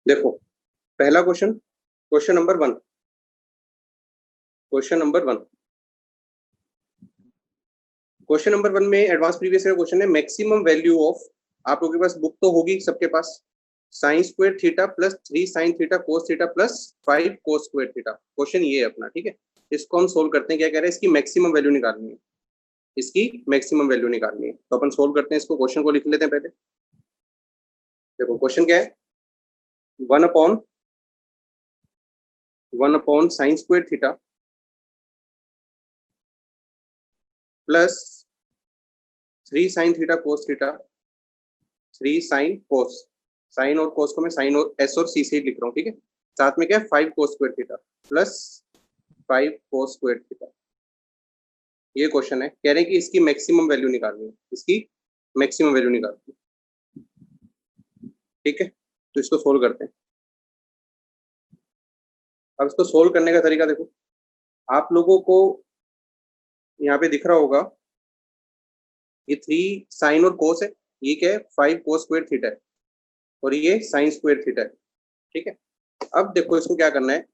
देखो पहला question, question number one, question number one, question number one में advance previous year question है। Maximum value of, आप लोगों के पास बुक तो होगी सबके पास, sine square theta plus 3 sine theta cos theta plus 5 cos square theta. Question ये है अपना, ठीक है। इसको हम सोल्व करते हैं। क्या कह रहे हैं, इसकी मैक्सिमम वैल्यू निकालनी है, इसकी मैक्सिमम वैल्यू निकालनी है। तो अपन सोल्व करते हैं इसको, क्वेश्चन को लिख लेते हैं पहले। देखो क्वेश्चन क्या है, one upon sine square theta plus 3 sine theta cos theta, 3 sine cos, sine और कोस को मैं साइन और एस और सी से लिख रहा हूँ, ठीक है। साथ में क्या है 5 cos square theta plus 5 cos square theta. ये क्वेश्चन है, कह रहे हैं कि इसकी मैक्सिमम वैल्यू निकालनी है, इसकी मैक्सिमम वैल्यू निकालनी है, ठीक है। तो इसको सोल्व करते हैं। अब इसको सोल्व करने का तरीका देखो, आप लोगों को यहाँ पे दिख रहा होगा ये 3 साइन और कोस है, ये क्या है 5 कोस स्क्वायर थीटा है, और ये साइन स्क्वायर थीटा है, ठीक है। अब देखो इसको क्या करना है,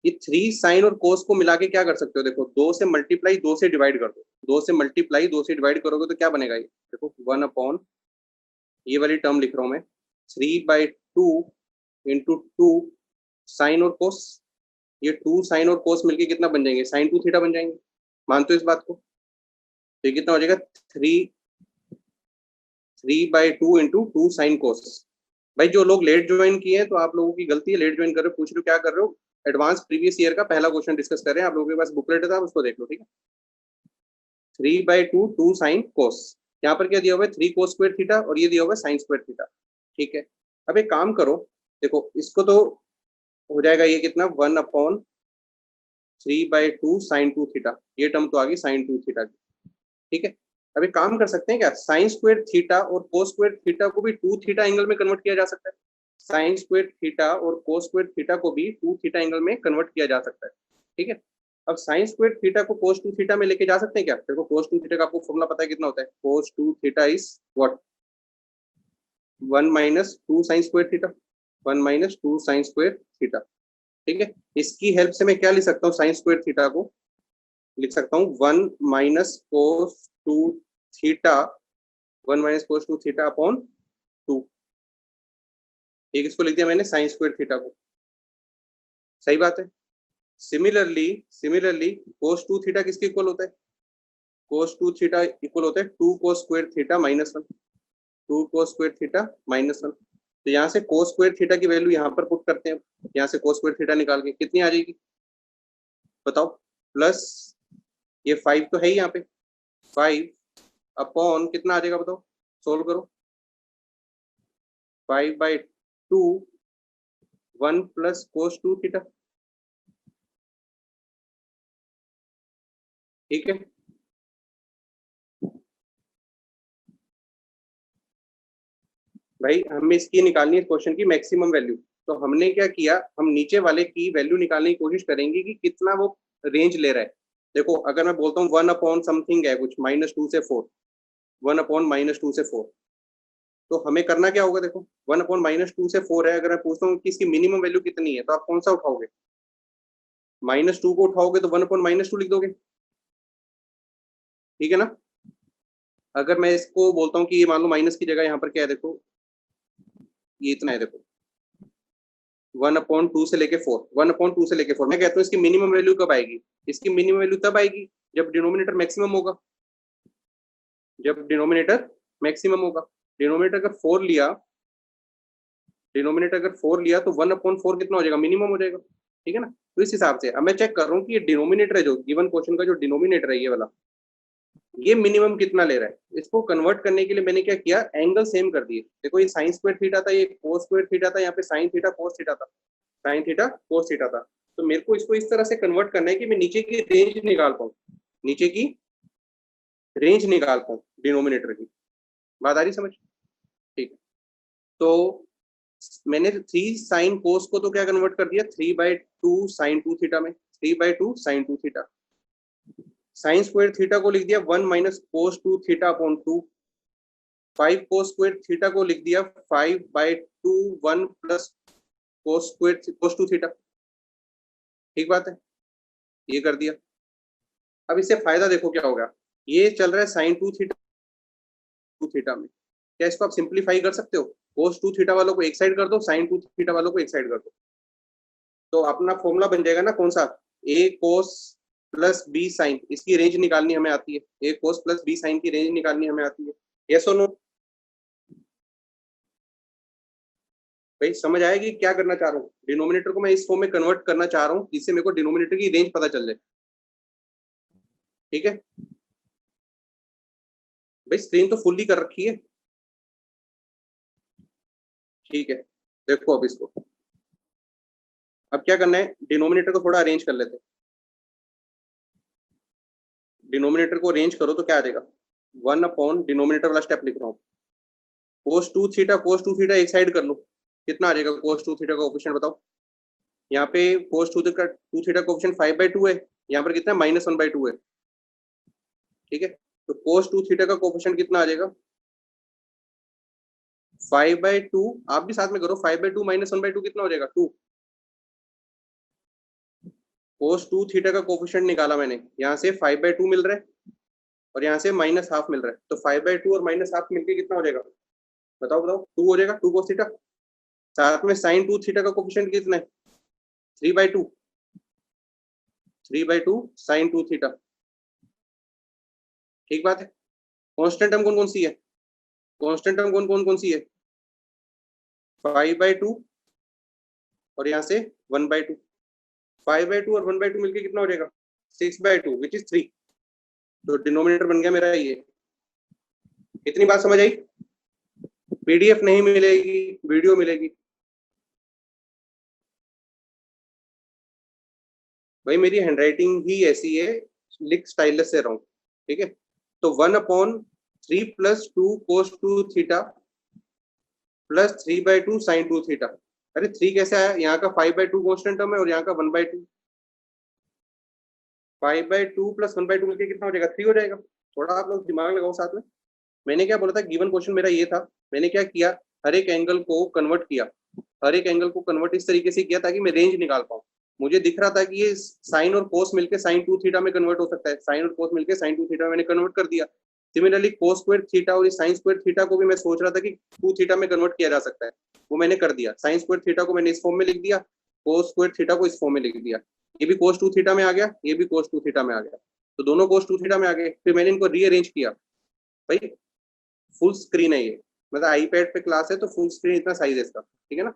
ये 3 साइन और कोस को मिला के क्या कर सकते हो, देखो 2 से मल्टीप्लाई 2 से डिवाइड कर दो, 2 से मल्टीप्लाई 2 से डिवाइड करोगे तो क्या बनेगा, ये देखो 1 अपॉन, ये वाली टर्म लिख रहा हूँ मैं, 3/2 इंटू 2 साइन और कोस, ये 2 साइन और कोस मिलके कितना बन जाएंगे, साइन 2 थीटा बन जाएंगे। मानते हो इस बात को, तो ये कितना हो जाएगा 3/2 इंटू 2 साइन कोस। भाई जो लोग लेट ज्वाइन किए हैं तो आप लोगों की गलती है, लेट ज्वाइन कर रहे हो, पूछ रहे हो क्या कर रहे हो, एडवांस प्रीवियस ईयर का पहला क्वेश्चन डिस्कस कर रहे हैं। आप लोगों के पास बुकलेट था, उसको देख लो, ठीक है। 3/2 2 साइन कोस, यहाँ पर क्या दिया हुआ है 3 कोस स्क्वायर थीटा, और ये दिया हुआ है साइन स्क्वायर थीटा, ठीक है। अब एक काम करो, देखो इसको तो हो जाएगा ये कितना 1 अपॉन 3/2 साइन 2 थीटा, ये टर्म तो आ गई साइन 2 थीटा की, ठीक है। अब एक काम कर सकते हैं क्या, साइन स्क्वायर थीटा और कोस स्क्वायर थीटा को भी 2 थीटा एंगल में कन्वर्ट किया जा सकता है। साइन स्क्वायर थीटा और कोस स्क्वायर थीटा को भी 2 थीटा एंगल में कन्वर्ट किया जा सकता है, ठीक है। अब साइन स्क्वायर थीटा को कोस 2 थीटा में लेके जा सकते हैं क्या, देखो कोस 2 थीटा का आपको फॉर्मूला पता है कितना होता है, कोस 2 theta is what, 1 minus 2 sine square theta, 1 minus 2 sine square theta, ठीक है। इसकी हेल्प से मैं क्या लिख सकता हूँ, साइन स्क्वायर थीटा को लिख सकता हूँ 1 minus cos 2 theta, 1 minus cos 2 theta upon 2, एक इसको लिख दिया मैंने साइन स्क्वायर थीटा को, सही बात है। सिमिलरली कोस 2 थीटा किसके इक्वल होता है, कोस 2 थीटा इक्वल होता है 2 कोस स्क्वायर थीटा माइनस 1, 2 कोस स्क्वायर थीटा माइनस 1। तो यहाँ से कोस स्क्वायर थीटा की वैल्यू यहाँ पर पुट करते हैं, यहाँ से कोस स्क्वायर थीटा निकाल के कितनी आ जाएगी बताओ, प्लस ये 5 तो है ही यहाँ पे, 5 अपॉन कितना आ जाएगा बताओ, सोल्व करो, 5/2 1 प्लस कोस 2 थीटा, ठीक है। भाई हमें इसकी निकालनी है क्वेश्चन की मैक्सिमम वैल्यू, तो हमने क्या किया, हम नीचे वाले की वैल्यू निकालने की कोशिश करेंगे कि कितना वो रेंज ले रहा है। देखो अगर मैं बोलता हूँ 1 अपॉन समथिंग है कुछ -2 से 4, 1 अपॉन -2 से 4, तो हमें करना क्या होगा, देखो 1 अपॉन -2 से 4 है, अगर मैं पूछता हूँ कि इसकी मिनिमम वैल्यू कितनी है, तो आप कौन सा उठाओगे, -2 को उठाओगे तो 1 अपॉन -2 लिख दोगे, ठीक है ना। अगर मैं इसको बोलता हूँ कि ये मान लो माइनस की जगह यहाँ पर क्या है, देखो ये इतना है, देखो 1/2 से लेके 4, 1/2 से लेके 4, मैं कहता हूँ इसकी मिनिमम वैल्यू कब आएगी, इसकी मिनिमम वैल्यू तब आएगी जब डिनोमिनेटर मैक्सिमम होगा, जब डिनोमिनेटर मैक्सिमम होगा। डिनोमिनेटर अगर 4 लिया, डिनोमिनेटर अगर 4 लिया तो 1/4 कितना हो जाएगा, मिनिमम हो जाएगा, ठीक है ना। तो इस हिसाब से अब मैं चेक कर रहा हूँ कि ये डिनोमिनेटर है, जो गिवन क्वेश्चन का जो डिनोमिनेटर है ये वाला, ये मिनिमम कितना ले रहा है। इसको कन्वर्ट करने के लिए मैंने क्या किया, एंगल सेम कर दिए। देखो ये साइन स्क्वायर थीटा था, ये कोस स्क्वायर थीटा था, यहाँ पे साइन थीटा कोस थीटा था, साइन थीटा कोस थीटा था। तो मेरे को इसको इस तरह से कन्वर्ट करना है कि मैं नीचे की रेंज निकाल पाऊँ, नीचे की रेंज निकाल पाऊँ डिनोमिनेटर की। बात आ रही समझ, ठीक है। तो मैंने 3 साइन कोस को तो क्या कन्वर्ट कर दिया 3/2 साइन 2 थीटा में, 3/2 sine 2 theta. Sine square theta को लिख दिया 1 minus cos 2 theta upon 2, 5 cos square theta को लिख दिया 5/2 1 प्लस cos 2 थीटा। ठीक बात है, ये कर दिया। अब इससे फायदा देखो क्या होगा, ये चल रहा है साइन 2 थीटा 2 थीटा में, क्या इसको आप सिंप्लीफाई कर सकते हो? cos 2 थीटा वालों को एक साइड कर दो, साइन 2 थीटा वालों को एक साइड कर दो, तो अपना फॉर्मूला बन जाएगा ना, कौन सा? ए कोस प्लस बी साइन, इसकी रेंज निकालनी हमें आती है, A cos plus B sign की रेंज निकालनी हमें आती है। यस और नो? भाई समझ आएगी क्या करना चाह रहा हूँ? डिनोमिनेटर को मैं इस फॉर्म में कन्वर्ट करना चाह रहा हूँ जिससे मेरे को डिनोमिनेटर की रेंज पता चल जाए। ठीक है भाई, स्क्रीन तो फुल्ली कर रखी है। ठीक है, देखो अब इसको, अब क्या करना है, डिनोमिनेटर को थोड़ा अरेंज कर लेते हैं। डिनोमिनेटर को अरेंज करो तो क्या आ जाएगा, 1 डिनोमिनेटर वाला स्टेप लिख रहा हूँ, cos 2 थीटा एक साइड कर लो, कितना आ जाएगा cos 2 थीटा का कोफिशिएंट बताओ? यहाँ पे cos 2 थीटा कोफिशिएंट 5/2 है, यहाँ पर कितना है, -1/2 है। ठीक है, तो cos 2 थीटा का कोफिशिएंट कितना आ जाएगा, 5/2। आप भी साथ में करो, 5/2 -1/2 कितना हो जाएगा, 2। cos 2 थीटा का कोफिशिएंट निकाला मैंने, यहाँ से 5/2 मिल रहा है और यहाँ से -1/2 मिल रहा है, तो 5/2 और -1/2 मिलके कितना हो जाएगा, बताओ बताओ? 2 हो जाएगा, 2 cos थीटा। साथ में sin 2 थीटा का कोफिशिएंट कितना है, 3/2, 3/2 sin 2 थीटा। ठीक बात है। कांस्टेंट टर्म कौन कौन सी है, कांस्टेंट टर्म कौन सी है, 5/2 और यहाँ से 1/2, 5/2 और 1/2 मिलके कितना हो जाएगा, 6/2 विच इज 3। तो डिनोमिनेटर बन गया मेरा ये। इतनी बात समझ आई? पीडीएफ नहीं मिलेगी, वीडियो मिलेगी। भाई मेरी हैंडराइटिंग ही ऐसी है, लिख स्टाइलस से रहा हूँ। ठीक है, तो 1/3 + 2 cos 2 theta plus 3/2 sin 2 theta. अरे 3 कैसे आया, यहाँ का 5/2 कॉन्स्टेंट टर्म है और यहाँ का 1/2, 5/2 + 1/2 मिलके कितना हो जाएगा, 3 हो जाएगा। थोड़ा आप लोग दिमाग लगाओ साथ में। मैंने क्या बोला था, गिवन क्वेश्चन मेरा ये था, मैंने क्या किया, हर एक एंगल को कन्वर्ट किया, हर एक एंगल को कन्वर्ट इस तरीके से किया ताकि मैं रेंज निकाल पाऊँ। मुझे दिख रहा था कि ये साइन और कोस मिलके साइन 2 थीटा में कन्वर्ट हो सकता है, साइन और कोस मिलके साइन 2 थीटा में मैंने कन्वर्ट कर दिया। सिमिलरली कोस स्क्वायर थीटा और साइन स्क्वायर थीटा को भी मैं सोच रहा था कि 2 थीटा में कन्वर्ट किया जा सकता है, वो मैंने कर दिया। साइन स्क्वायर थीटा को मैंने इस फॉर्म में लिख दिया, कोस स्क्वायर थीटा को इस फॉर्म में लिख दिया। ये भी कोस 2 थीटा में आ गया, ये भी कोस 2 थीटा में आ गया, तो दोनों कोस 2 थीटा में आ गए। फिर मैंने इनको रीअरेंज किया। भाई फुल स्क्रीन है ये, मतलब आईपैड पे क्लास है तो फुल स्क्रीन इतना साइज है इसका। ठीक है ना,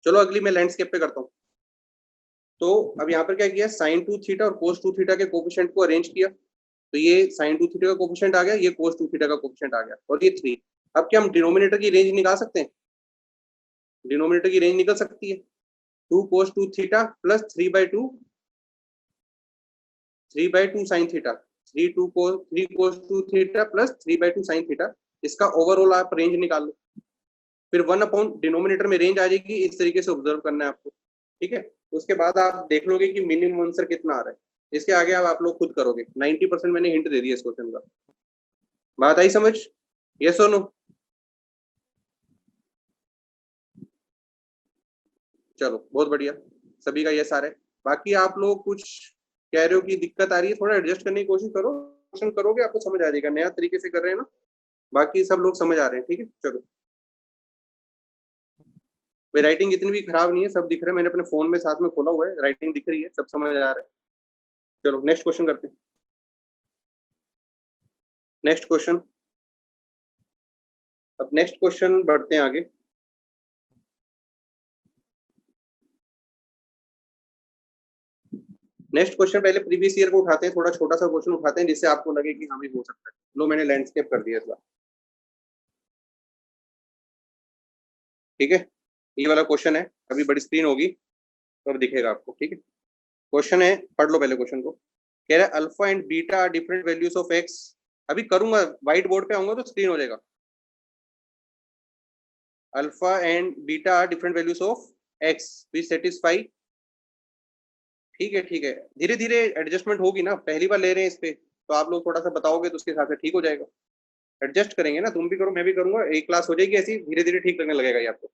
चलो अगली मैं लैंडस्केप पे करता हूँ। तो अब यहाँ पर क्या किया, साइन 2 थीटा और कोस 2 थीटा के कोफिशिएंट को अरेंज किया, तो ये साइन 2 थीटा का कोफिशिएंट आ गया, ये कोस 2 थीटा का कोफिशिएंट आ गया, और ये 3। अब क्या हम डिनोमिनेटर की रेंज निकाल सकते हैं? डिनोमिनेटर की रेंज निकल सकती है, 2 cos 2 theta plus 3/2 sin theta, 3 cos 2 theta plus 3/2 sin theta, इसका ओवरऑल आप रेंज निकाल लो। फिर 1 डिनोमिनेटर में रेंज आ जाएगी, इस तरीके से ऑब्जर्व करना है आपको। ठीक है, उसके बाद आप देख लोगे कि मिनिमम आंसर कितना आ रहा है, इसके आगे आप लोग खुद करोगे। 90% मैंने हिंट दे दिया इस क्वेश्चन का। बात आई समझ? यस और नो? चलो बहुत बढ़िया, सभी का यस आ रहा है। बाकी आप लोग कुछ कह रहे हो कि दिक्कत आ रही है, थोड़ा एडजस्ट करने की कोशिश करो, क्वेश्चन करोगे आपको समझ आ जाएगा, नया तरीके से कर रहे हैं ना। बाकी सब लोग समझ आ रहे हैं, ठीक है। चलो, राइटिंग इतनी भी खराब नहीं है, सब दिख रहा है, मैंने अपने फोन में साथ में खोला हुआ है, राइटिंग दिख रही है, सब समझ आ रहा है। चलो नेक्स्ट क्वेश्चन करते हैं। नेक्स्ट क्वेश्चन, अब नेक्स्ट क्वेश्चन बढ़ते हैं आगे। नेक्स्ट क्वेश्चन पहले प्रीवियस ईयर को उठाते हैं, थोड़ा छोटा सा क्वेश्चन उठाते हैं जिससे आपको लगे कि हाँ भी हो सकता है। लो मैंने लैंडस्केप कर दिया इस बार। ठीक है, ये वाला क्वेश्चन है, अभी बड़ी स्क्रीन होगी तो अब दिखेगा आपको। ठीक है, क्वेश्चन है, पढ़ लो पहले क्वेश्चन को। कह रहा है alpha and beta are different values of X. अभी करूंगा, व्हाइट बोर्ड पे आऊंगा तो स्क्रीन हो जाएगा। Alpha and beta are different values of x which satisfy. ठीक है ठीक है, धीरे धीरे एडजस्टमेंट होगी ना, पहली बार ले रहे हैं इस पे, तो आप लोग थोड़ा सा बताओगे तो उसके हिसाब से ठीक हो जाएगा। एडजस्ट करेंगे ना, तुम भी करो मैं भी करूंगा, एक क्लास हो जाएगी ऐसी, धीरे धीरे ठीक लगने लगेगा ये आपको।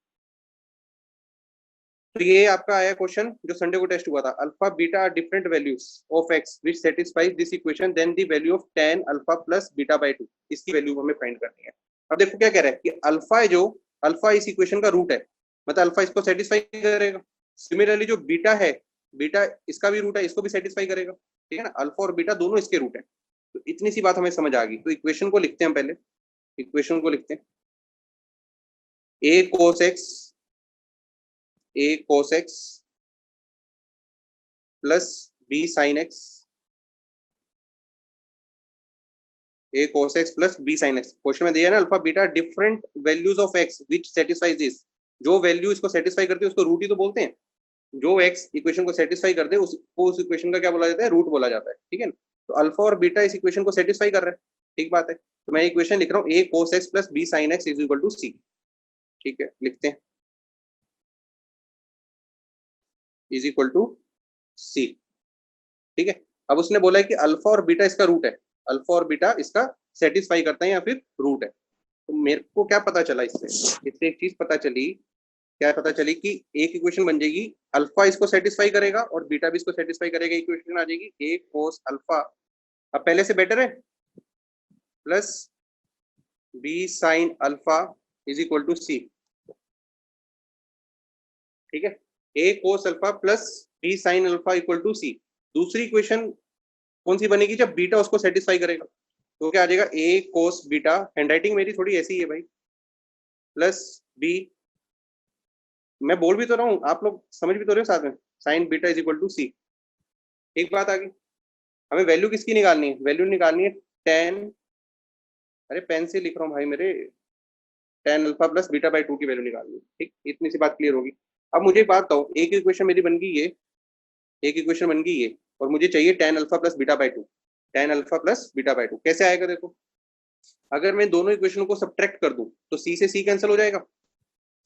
तो ये आपका आया क्वेश्चन जो संडे को टेस्ट हुआ था, alpha beta are different values of x which satisfies this equation then the value of tan alpha plus beta by 2, इसकी वैल्यू हमें फाइंड करनी है। अब देखो क्या कह रहा है कि अल्फा है, जो अल्फा इस इक्वेशन का रूट है, मतलब अल्फा इसको सेटिस्फाई करेगा। सिमिलरली जो बीटा है, बीटा इसका भी रूट है, इसको भी सेटिस्फाई करेगा, ठीक है ना। अल्फा और बीटा दोनों इसके रूट है। तो इतनी सी बात हमें समझ आ गई। तो इक्वेशन को लिखते हैं, पहले इक्वेशन को लिखते हैं। A cos x, A cos x plus B sine x, A cos x plus B sine x. Question में दिया है ना alpha beta different values of x which satisfies this. जो वैल्यू इसको सेटिस्फाई करती है उसको रूट ही तो बोलते हैं। जो एक्स इक्वेशन को सेटिस्फाई कर दे उसको उस इक्वेशन का क्या बोला जाता है, रूट बोला जाता है, ठीक है ना। तो अल्फा और बीटा इस इक्वेशन को सेटिस्फाई कर रहे हैं, ठीक बात है। तो मैं इक्वेशन लिख रहा हूँ A cos x plus B sine x is equal to C, ठीक है, लिखते हैं इज इक्वल टू सी, ठीक है। अब उसने बोला है कि अल्फा और बीटा इसका रूट है, अल्फा और बीटा इसका सेटिस्फाई करते हैं या फिर रूट है। तो मेरे को क्या पता चला इससे एक चीज पता चली, क्या पता चली कि एक इक्वेशन बन जाएगी, अल्फा इसको सेटिस्फाई करेगा और बीटा भी इसको सेटिस्फाई करेगा। इक्वेशन आ जाएगी ए कोस अल्फा, अब पहले से बेटर है, plus B sine alpha is equal to C, ठीक है। A cos alpha plus B sine alpha equal to C. दूसरी इक्वेशन कौन सी बनेगी, जब बीटा उसको सेटिस्फाई करेगा। तो क्या आ जाएगा, ए कोस बीटा, हैंडराइटिंग मेरी थोड़ी ऐसी है भाई, प्लस बी, मैं बोल भी तो रहा हूँ, आप लोग समझ भी तो रहे हो साथ में, sine beta is equal to C. एक बात आ गई, हमें वैल्यू किसकी निकालनी है, वैल्यू निकालनी है टेन, अरे पेन से लिख रहा हूँ भाई मेरे, tan alpha plus beta by 2 की वैल्यू निकालनी है, ठीक। इतनी सी बात क्लियर होगी। अब मुझे एक बात बताओ, एक इक्वेशन मेरी बन गई ये, एक इक्वेशन बन गई ये, और मुझे चाहिए tan alpha plus beta by 2, tan alpha plus beta by 2 कैसे आएगा, देखो अगर मैं दोनों इक्वेशन को सब्ट्रैक्ट कर दूं तो सी से सी कैंसिल हो जाएगा,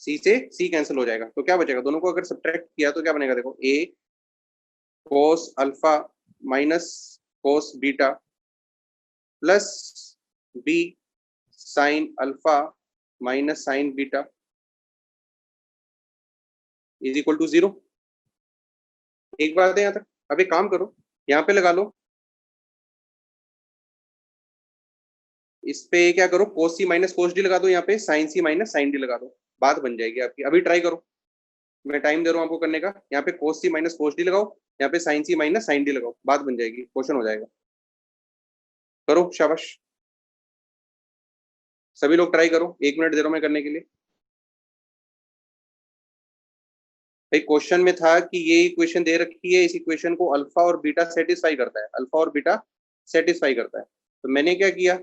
सी से सी कैंसिल हो जाएगा, तो क्या बचेगा, दोनों को अगर सब्ट्रैक्ट किया तो क्या बनेगा, देखो A cos alpha minus cos beta plus B sine alpha minus sine beta is equal to 0। एक बात है यहाँ तक, अब एक काम करो, यहाँ पे लगा लो, इस पे क्या करो, कोस सी माइनस कोस डी लगा दो, यहाँ पे साइन सी माइनस साइन डी लगा दो, बात बन जाएगी आपकी। अभी ट्राई करो, मैं टाइम दे रहा हूँ आपको करने का। यहाँ पे कोस सी माइनस कोस डी लगाओ, यहाँ पे साइन सी माइनस साइन डी लगाओ, बात बन जाएगी, क्वेश्चन हो जाएगा। करो, शाबाश, सभी लोग ट्राई करो, 1 मिनट दे रहा हूँ मैं करने के लिए। भाई क्वेश्चन में था कि ये इक्वेशन दे रखी है, इस इक्वेशन को अल्फा और बीटा सेटिस्फाई करता है, अल्फा और बीटा सेटिस्फाई करता है। तो मैंने क्या किया,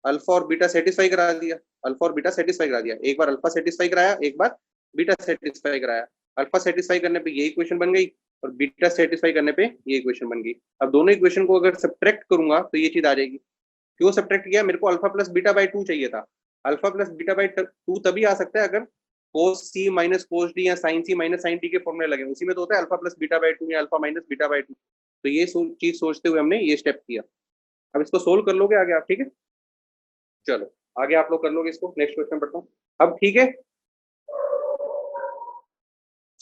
अल्फा और बीटा सेटिस्फाई करा दिया, अल्फा और बीटा सेटिस्फाई करा दिया, एक बार अल्फा सेटिस्फाई कराया, एक बार बीटा सेटिस्फाई कराया। अल्फा सेटिस्फाई करने पे ये इक्वेशन बन गई और बीटा सेटिस्फाई करने पे ये इक्वेशन बन गई। अब दोनों इक्वेशन को अगर सब्ट्रैक्ट करूंगा तो ये चीज आ जाएगी। क्यों सब्ट्रैक्ट किया, मेरे को अल्फा प्लस बीटा बाई 2 चाहिए था। अल्फा प्लस बीटा बाई 2 तभी आ सकता है अगर कोस सी माइनस कोस डी या साइन सी माइनस साइन डी के फॉर्मूले लगे, उसी में तो होता है अल्फा प्लस बीटा बाई 2 या अल्फा माइनस बीटा बाई 2। तो ये चीज सोचते हुए हमने ये स्टेप किया। अब इसको सोल्व कर लोगे आगे आप, ठीक है। चलो आगे आप लोग कर लोगे इसको, नेक्स्ट क्वेश्चन पढ़ता हूँ अब, ठीक है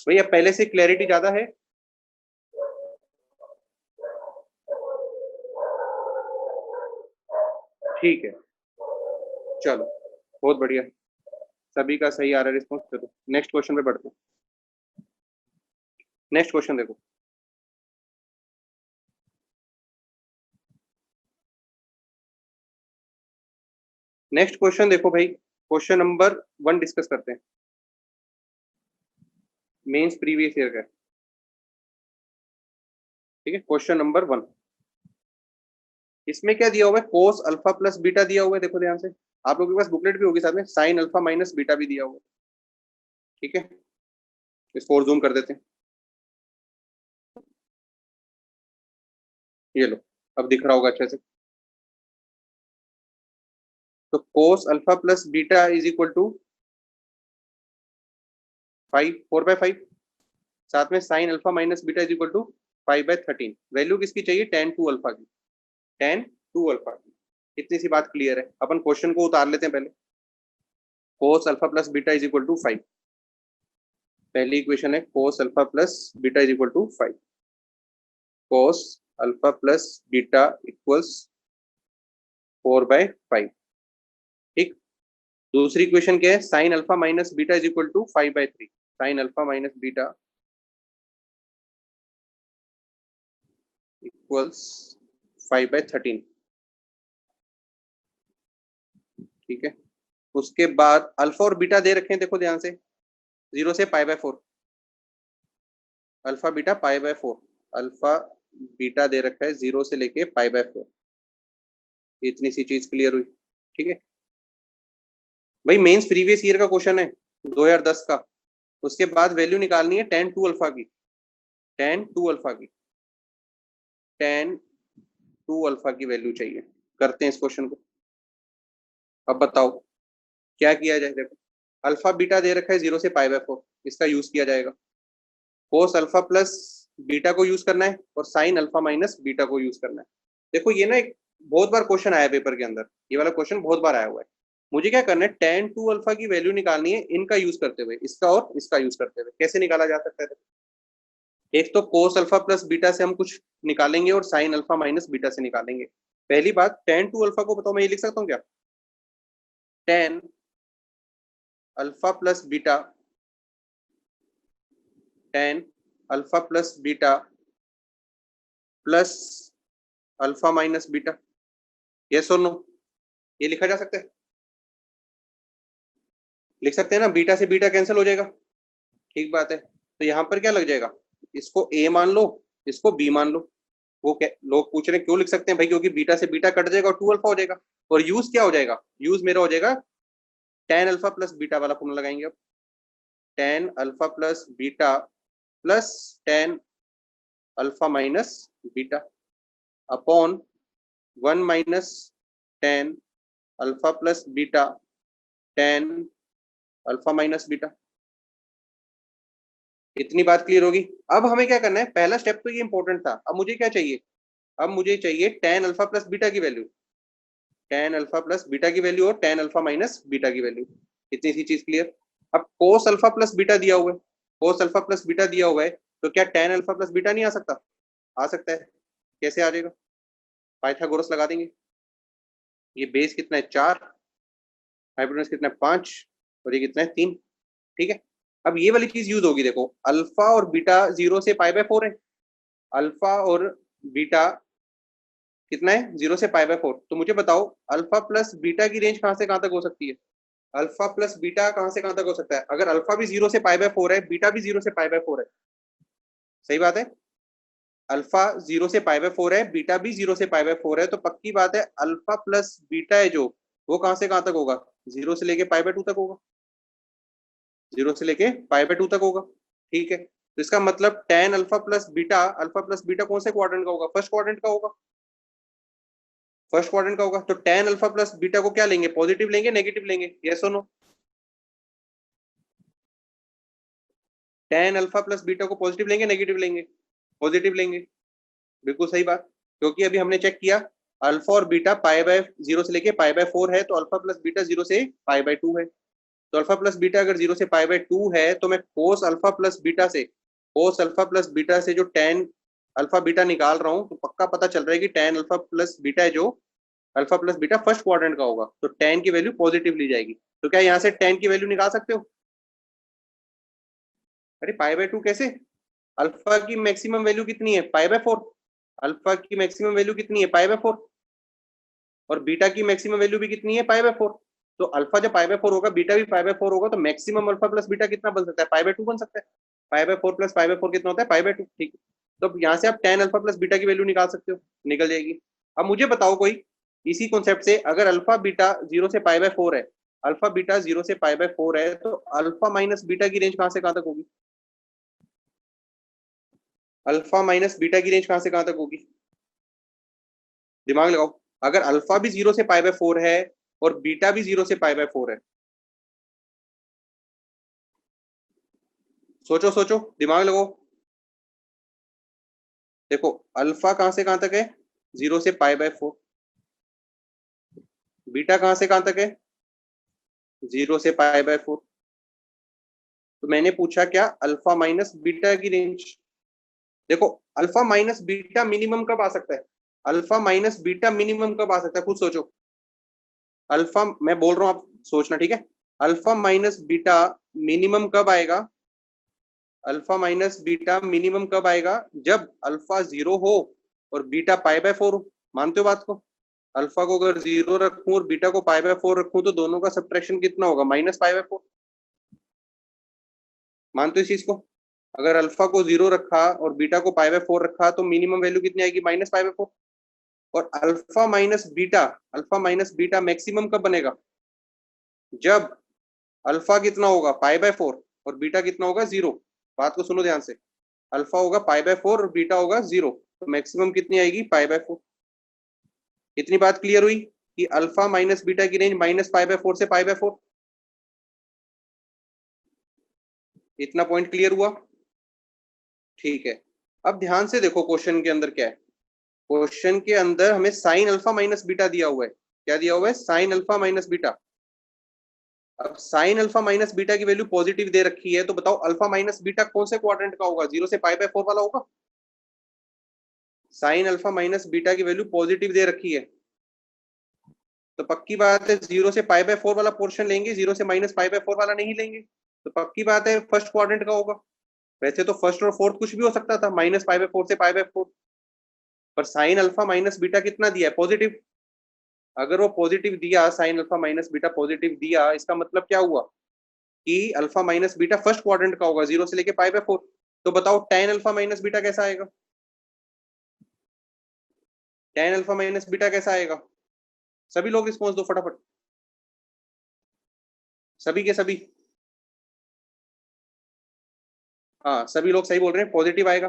भैया, पहले से क्लैरिटी ज्यादा है। ठीक है, चलो बहुत बढ़िया, सभी का सही आ रहा है रिस्पॉन्स। चलो नेक्स्ट क्वेश्चन पे बढ़ते हैं। नेक्स्ट क्वेश्चन देखो, नेक्स्ट क्वेश्चन देखो भाई, क्वेश्चन नंबर 1 डिस्कस करते हैं, मेंस प्रीवियस ईयर का, ठीक है। क्वेश्चन नंबर 1, इसमें क्या दिया हुआ है, कोस अल्फा प्लस बीटा दिया हुआ है, देखो ध्यान से, आप लोगों के पास बुकलेट भी होगी साथ में, साइन अल्फा माइनस बीटा भी दिया हुआ है, ठीक है। इसको और जूम कर देते हैं, ये लो, अब दिख रहा होगा अच्छे से। तो cos alpha plus beta is equal to 4/5, साथ में sine alpha minus beta is equal to 5/13। Value किसकी चाहिए, tan 2 अल्फा की, tan 2 अल्फा की। इतनी सी बात क्लियर है। अपन क्वेश्चन को उतार लेते हैं पहले, cos alpha plus beta is equal to 5, पहली इक्वेशन है cos alpha plus beta is equal to 5, cos alpha plus beta equals 4/5। ठीक, दूसरी इक्वेशन क्या है, sine alpha minus beta is equal to 5/3, sine alpha minus beta equals 5/13। ठीक है, उसके बाद अल्फा और बीटा दे रखे हैं, देखो ध्यान से, 0 से π/4, अल्फा बीटा π/4, अल्फा बीटा दे रखा है 0 से लेके π/4। इतनी सी चीज क्लियर हुई। ठीक है भाई, मेंस प्रीवियस ईयर का क्वेश्चन है 2010 का। उसके बाद वैल्यू निकालनी है tan 2 अल्फा की, tan 2 अल्फा की, tan 2 अल्फा की वैल्यू चाहिए। करते हैं इस क्वेश्चन को। अब बताओ क्या किया जाए। देखो अल्फा बीटा दे रखा है 0 से π/4, इसका यूज किया जाएगा। कोस अल्फा प्लस बीटा को यूज करना है और साइन अल्फा माइनस बीटा को यूज करना है। देखो ये ना एक बहुत बार क्वेश्चन आया पेपर के अंदर, ये वाला क्वेश्चन बहुत बार आया हुआ है। मुझे क्या करना है, tan 2 अल्फा की वैल्यू निकालनी है इनका यूज करते हुए, इसका और इसका यूज करते हुए। कैसे निकाला जा सकता है, एक तो कोस अल्फा प्लस बीटा से हम कुछ निकालेंगे और साइन अल्फा माइनस बीटा से निकालेंगे। पहली बात, tan 2 अल्फा को बताओ, मैं ये लिख सकता हूँ क्या, tan alpha plus beta, tan alpha plus beta plus alpha minus beta, yes और नो, ये लिखा जा सकता है, लिख सकते हैं ना। बीटा से बीटा कैंसिल हो जाएगा, ठीक बात है। तो यहाँ पर क्या लग जाएगा, इसको a मान लो, इसको b मान लो। वो क्या लोग पूछ रहे हैं क्यों लिख सकते हैं भाई, क्योंकि बीटा से बीटा कट जाएगा और 2 अल्फा हो जाएगा। और यूज क्या हो जाएगा, यूज मेरा हो जाएगा tan अल्फा प्लस बीटा वाला फॉर्मूला लगाएंगे। अब tan alpha plus beta plus tan alpha minus beta upon 1 minus tan alpha plus beta tan alpha minus beta. इतनी बात क्लियर होगी। अब हमें क्या करना है, पहला स्टेप तो ये इंपॉर्टेंट था। अब मुझे क्या चाहिए, अब मुझे चाहिए tan अल्फा प्लस बीटा की value, tan alpha plus beta की वैल्यू और tan अल्फा माइनस बीटा की वैल्यू। इतनी सी चीज क्लियर। अब cos अल्फा प्लस बीटा दिया हुआ है, cos अल्फा प्लस बीटा दिया हुआ है, तो क्या tan अल्फा प्लस बीटा नहीं आ सकता, आ सकता है। कैसे आ जाएगा, पाइथागोरस लगा देंगे। ये बेस कितना है 4, हाइपोटेनस कितना है 5, और ये कितना है 3। ठीक है, अब ये वाली चीज यूज होगी। देखो अल्फा और बीटा 0 से π/4 है, अल्फा और बीटा कितना है 0 से π/4। तो मुझे बताओ अल्फा प्लस बीटा की रेंज कहां से कहां तक हो सकती है, अल्फा प्लस बीटा कहां से कहां तक हो सकता है। अगर अल्फा भी 0 से π/4 है, बीटा भी 0 से π/4 है, सही बात है। अल्फा 0 से π/4 है, बीटा भी 0 से π/4 है, तो पक्की बात है अल्फा प्लस बीटा है जो, वो कहां से कहां तक होगा, 0 से लेके π/2 तक होगा, 0 से लेके π/2 तक होगा। ठीक है, तो इसका मतलब tan अल्फा प्लस बीटा कौन से क्वाड्रेंट का होगा, फर्स्ट क्वाड्रेंट का होगा, फर्स्ट क्वाड्रेंट का होगा। तो tan अल्फा प्लस बीटा को क्या लेंगे, पॉजिटिव लेंगे नेगेटिव लेंगे, यस और no. tan alpha plus beta को पॉजिटिव लेंगे नेगेटिव लेंगे, पॉजिटिव लेंगे। बिल्कुल सही बात, क्योंकि अभी हमने चेक किया अल्फा और बीटा π/0 से लेके π/4 है, तो अल्फा प्लस बीटा 0 से π/2 है। तो अल्फा प्लस बीटा अगर 0 से π/2 है, तो मैं कोस अल्फा प्लस बीटा से, कोस अल्फा प्लस बीटा से जो tan अल्फा बीटा निकाल रहा हूं, तो पक्का पता चल रहा है कि tan अल्फा प्लस बीटा है जो, alpha plus beta first quadrant का होगा, तो tan की वैल्यू पॉजिटिव ली जाएगी। तो क्या यहाँ से tan की वैल्यू निकाल सकते हो, अरे π/2 कैसे, अल्फा की मैक्सिमम वैल्यू कितनी है π/4, अल्फा की मैक्सिमम वैल्यू कितनी है π/4, और बीटा की मैक्सिमम वैल्यू भी कितनी है π/4। तो अल्फा जब π/4 होगा, बीटा भी π/4 होगा, तो मैक्सिमम अल्फा प्लस बीटा कितना बन सकता है, π/2 बन सकता है। π/4 प्लस π/4 कितना होता है π/2। ठीक है, तो यहाँ से आप tan अल्फा प्लस बीटा की वैल्यू निकाल सकते हो, निकल जाएगी। अब मुझे बताओ कोई, इसी कॉन्सेप्ट से अगर अल्फा बीटा 0 से π/4 है, अल्फा बीटा 0 से π/4 है, तो अल्फा माइनस बीटा की रेंज कहां से कहां तक होगी, अल्फा माइनस बीटा की रेंज कहां से कहां तक होगी, दिमाग लगाओ। अगर अल्फा भी 0 से π/4 है और बीटा भी 0 से π/4 है, सोचो सोचो, दिमाग लगाओ। देखो अल्फा कहां से कहां तक है, 0 से π/4, बीटा कहां से कहां तक है, 0 से π/4, तो मैंने पूछा क्या, अल्फा माइनस बीटा की रेंज। देखो अल्फा माइनस बीटा मिनिमम कब आ सकता है, अल्फा माइनस बीटा मिनिमम कब आ सकता है, खुद सोचो। अल्फा, मैं बोल रहा हूं आप सोचना, ठीक है। अल्फा माइनस बीटा मिनिमम कब आएगा, अल्फा माइनस बीटा मिनिमम कब आएगा, जब अल्फा 0 हो और बीटा π/4 हो। मानते हो बात को, अल्फा को अगर 0 रखूं और बीटा को π/4 रखूं तो दोनों का सब्ट्रैक्शन कितना होगा, -π/4। मानते हो इस चीज को, अगर अल्फा को 0 रखा और बीटा को π/4 रखा तो मिनिमम वैल्यू कितनी आएगी, -π/4। और अल्फा माइनस बीटा मैक्सिमम कब बनेगा, जब अल्फा कितना होगा π/4 और बीटा कितना होगा 0। बात को सुनो ध्यान से, अल्फा होगा π/4 और बीटा होगा 0, तो मैक्सिमम कितनी आएगी, π/4। इतनी बात क्लियर हुई कि अल्फा माइनस बीटा की रेंज -π/4 से π/4। इतना पॉइंट क्लियर हुआ, ठीक है। अब ध्यान से देखो क्वेश्चन के अंदर क्या है, क्वेश्चन के अंदर हमें साइन अल्फा माइनस बीटा दिया हुआ है। क्या दिया हुआ है, साइन अल्फा माइनस बीटा। अब साइन अल्फा माइनस बीटा की वैल्यू पॉजिटिव दे रखी है, तो बताओ अल्फा माइनस बीटा कौन से क्वाड्रेंट का होगा, 0 से π/4 वाला होगा। साइन अल्फा माइनस बीटा की वैल्यू पॉजिटिव दे रखी है, तो पक्की बात है 0 से π/4 वाला पोर्शन लेंगे, 0 से -π/4 वाला नहीं लेंगे। तो पक्की बात है फर्स्ट क्वाड्रेंट का होगा। वैसे तो फर्स्ट और फोर्थ कुछ भी हो सकता था, -π/4 से π/4, पर साइन अल्फा माइनस बीटा कितना दिया है, पॉजिटिव। अगर वो पॉजिटिव दिया, sign alpha minus beta positive दिया, इसका मतलब क्या हुआ कि alpha minus beta first quadrant का होगा, 0 से लेके π/4। तो बताओ टेन अल्फा माइनस बीटा कैसा आएगा, टेन अल्फा माइनस बीटा कैसा आएगा। सभी लोग रिस्पॉन्स दो फटाफट, सभी के सभी। हाँ सभी लोग सही बोल रहे हैं, पॉजिटिव आएगा।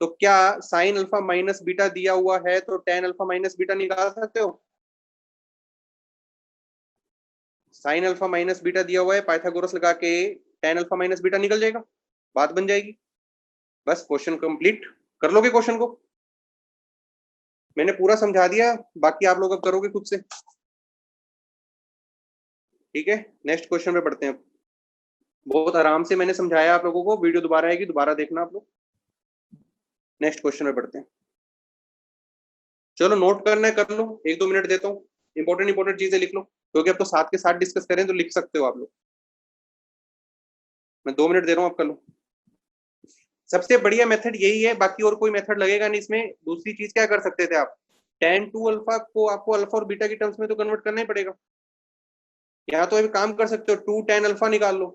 तो क्या साइन अल्फा माइनस बीटा दिया हुआ है तो टेन अल्फा माइनस बीटा निकाल सकते हो। साइन अल्फा माइनस बीटा दिया हुआ है, पाइथागोरस लगा के टेन अल्फा माइनस बीटा निकल जाएगा, बात बन जाएगी। बस क्वेश्चन कंप्लीट, कर लोगे क्वेश्चन को, मैंने पूरा समझा दिया, बाकी आप लोग अब करोगे खुद से, ठीक है। नेक्स्ट क्वेश्चन पे बढ़ते हैं। बहुत आराम से मैंने समझाया आप लोगों को, वीडियो दोबारा आएगी, दोबारा देखना आप लोग। नेक्स्ट क्वेश्चन पे बढ़ते हैं। चलो नोट करना है कर लो, 1-2 मिनट देता हूँ, इंपॉर्टेंट चीजें लिख लो, क्योंकि अब तो साथ के साथ डिस्कस करें तो लिख सकते हो आप लोग। मैं 2 मिनट दे रहा हूँ, आप कर लो। सबसे बढ़िया मेथड यही है, बाकी और कोई मेथड लगेगा नहीं इसमें। दूसरी चीज क्या कर सकते थे आप, टेन टू अल्फा को आपको अल्फा और बीटा की टर्म्स में तो कन्वर्ट करना ही पड़ेगा। यहाँ तो अभी काम कर सकते हो, 2 tan अल्फा निकाल लो।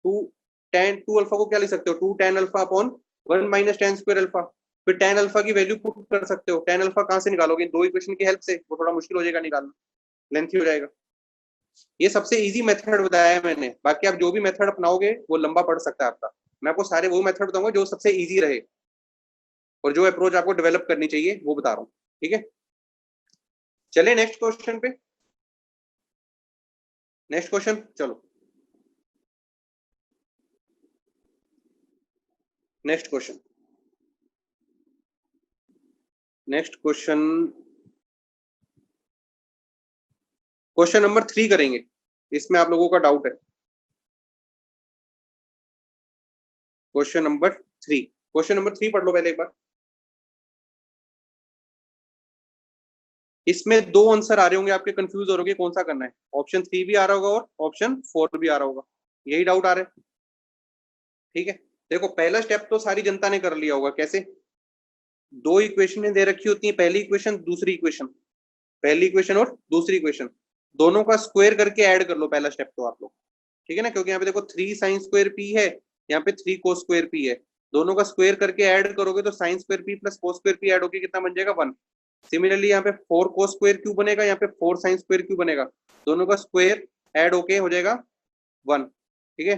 2 अल्फा को क्या लिख सकते हो, 2 tan alpha upon 1 - tan² alpha. फिर tan अल्फा की वैल्यू पुट कर सकते हो। tan अल्फा कहाँ से निकालोगे, दो इक्वेशन की हेल्प से, वो थोड़ा मुश्किल हो जाएगा निकालना, लेंथी हो जाएगा। ये सबसे इजी मेथड बताया है मैंने, बाकी आप जो भी मेथड अपनाओगे वो लंबा पड़ सकता है आपका। मैं आपको सारे वो मेथड बताऊंगा जो सबसे इजी रहे, और जो अप्रोच आपको डेवलप करनी चाहिए वो बता रहा हूँ, ठीक है। चले नेक्स्ट क्वेश्चन पे, नेक्स्ट क्वेश्चन चलो। Next question, next question, question number 3 करेंगे, इसमें आप लोगों का डाउट है। क्वेश्चन नंबर 3, क्वेश्चन नंबर 3 पढ़ लो पहले एक बार। इसमें 2 आंसर आ रहे होंगे आपके, कंफ्यूज हो रहे होंगे कौन सा करना है। ऑप्शन 3 भी आ रहा होगा और ऑप्शन 4 भी आ रहा होगा, यही डाउट आ रहा है, ठीक है। देखो पहला स्टेप तो सारी जनता ने कर लिया होगा, कैसे, दो इक्वेशन दे रखी होती है, पहली इक्वेशन दूसरी इक्वेशन, पहली इक्वेशन और दूसरी इक्वेशन, दोनों का स्क्वायर करके ऐड कर लो, पहला स्टेप तो आप लोग, ठीक है ना। क्योंकि यहाँ पे देखो 3 sin² p है, यहाँ पे 3 cos² p है, दोनों का स्क्वायर करके ऐड करोगे तो sin² p plus cos² p add होके कितना बन जाएगा, 1। सिमिलरली यहाँ पे 4 cos² q बनेगा, यहाँ पे 4 sin² q बनेगा, दोनों का स्क्वायर ऐड होके हो जाएगा 1, ठीक है।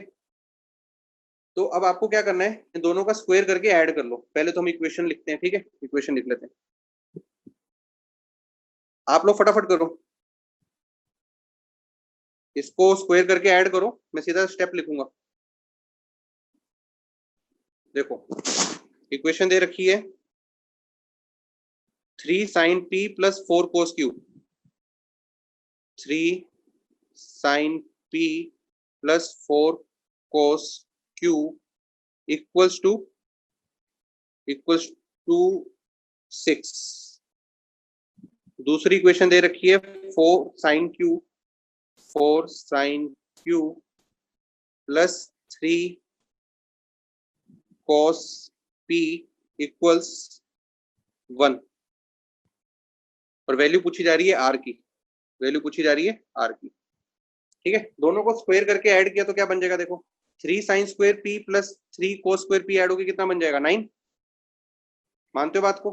तो अब आपको क्या करना है, इन दोनों का स्क्वायर करके ऐड कर लो। पहले तो हम इक्वेशन लिखते हैं, ठीक है, इक्वेशन लिख लेते हैं, आप लोग फटाफट करो, इसको स्क्वायर करके ऐड करो, मैं सीधा स्टेप लिखूंगा। देखो इक्वेशन दे रखी है 3 sin p plus 4 cos q, 3 sin p plus 4 cos Q equals to 6। दूसरी इक्वेशन दे रखी है 4 sin क्यू प्लस 3 cos p इक्वल्स 1 और वैल्यू पूछी जा रही है r की, वैल्यू पूछी जा रही है r की। ठीक है, दोनों को स्क्वायर करके ऐड किया तो क्या बन जाएगा, देखो 3 sin square p plus 3 cos square p add होगी कितना बन जाएगा 9। मानते हो बात को?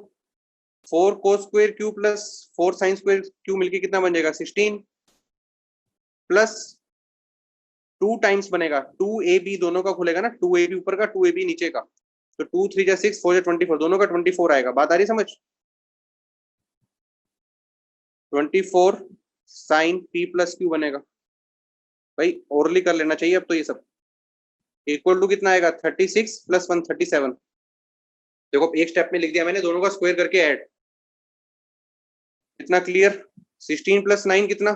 4 cos square q plus 4 sin square q मिलके कितना बन जाएगा 16 प्लस 2 टाइम्स बनेगा 2ab, दोनों का खुलेगा ना, 2ab ऊपर का 2ab नीचे का, तो 2 3 जा 6 4 जा 24, दोनों का 24 आएगा। बात आ रही समझ? 24 sin p प्लस q बनेगा भाई, ओरली कर लेना चाहिए अब तो ये सब। इक्वल टू कितना आएगा 36 प्लस 1 37। देखो एक स्टेप में लिख दिया मैंने, दोनों का स्क्वायर करके ऐड। कितना क्लियर? 16 प्लस 9 कितना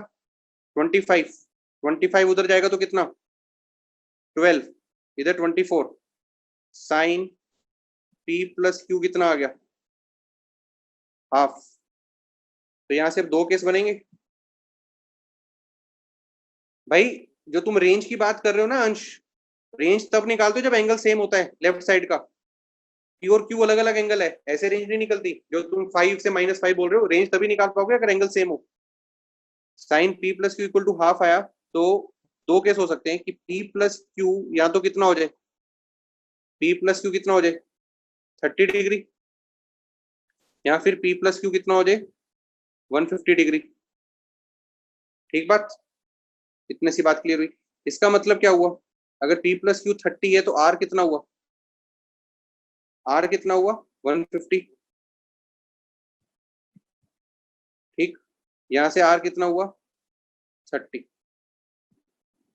25, 25 उधर जाएगा तो कितना 12, इधर 24 साइन p प्लस q कितना आ गया हाफ। तो यहां से अब दो केस बनेंगे भाई। जो तुम रेंज की बात कर रहे हो ना अंश, रेंज तब निकालते हो जब एंगल सेम होता है लेफ्ट साइड का। p और q अलग अलग एंगल है, ऐसे रेंज नहीं निकलती। जो तुम 5 से -5 बोल रहे हो, रेंज तभी निकाल पाओगे अगर एंगल सेम हो। Sine p plus Q equal to half आया तो दो केस हो सकते हैं कि p प्लस क्यू या तो कितना हो जाए, p प्लस क्यू कितना हो जाए 30 डिग्री, या फिर p प्लस क्यू कितना हो जाए 150 डिग्री। ठीक बात? इतने सी बात क्लियर हुई। इसका मतलब क्या हुआ, अगर p प्लस क्यू 30 है तो r कितना हुआ, r कितना हुआ 150। ठीक, यहां से r कितना हुआ 30।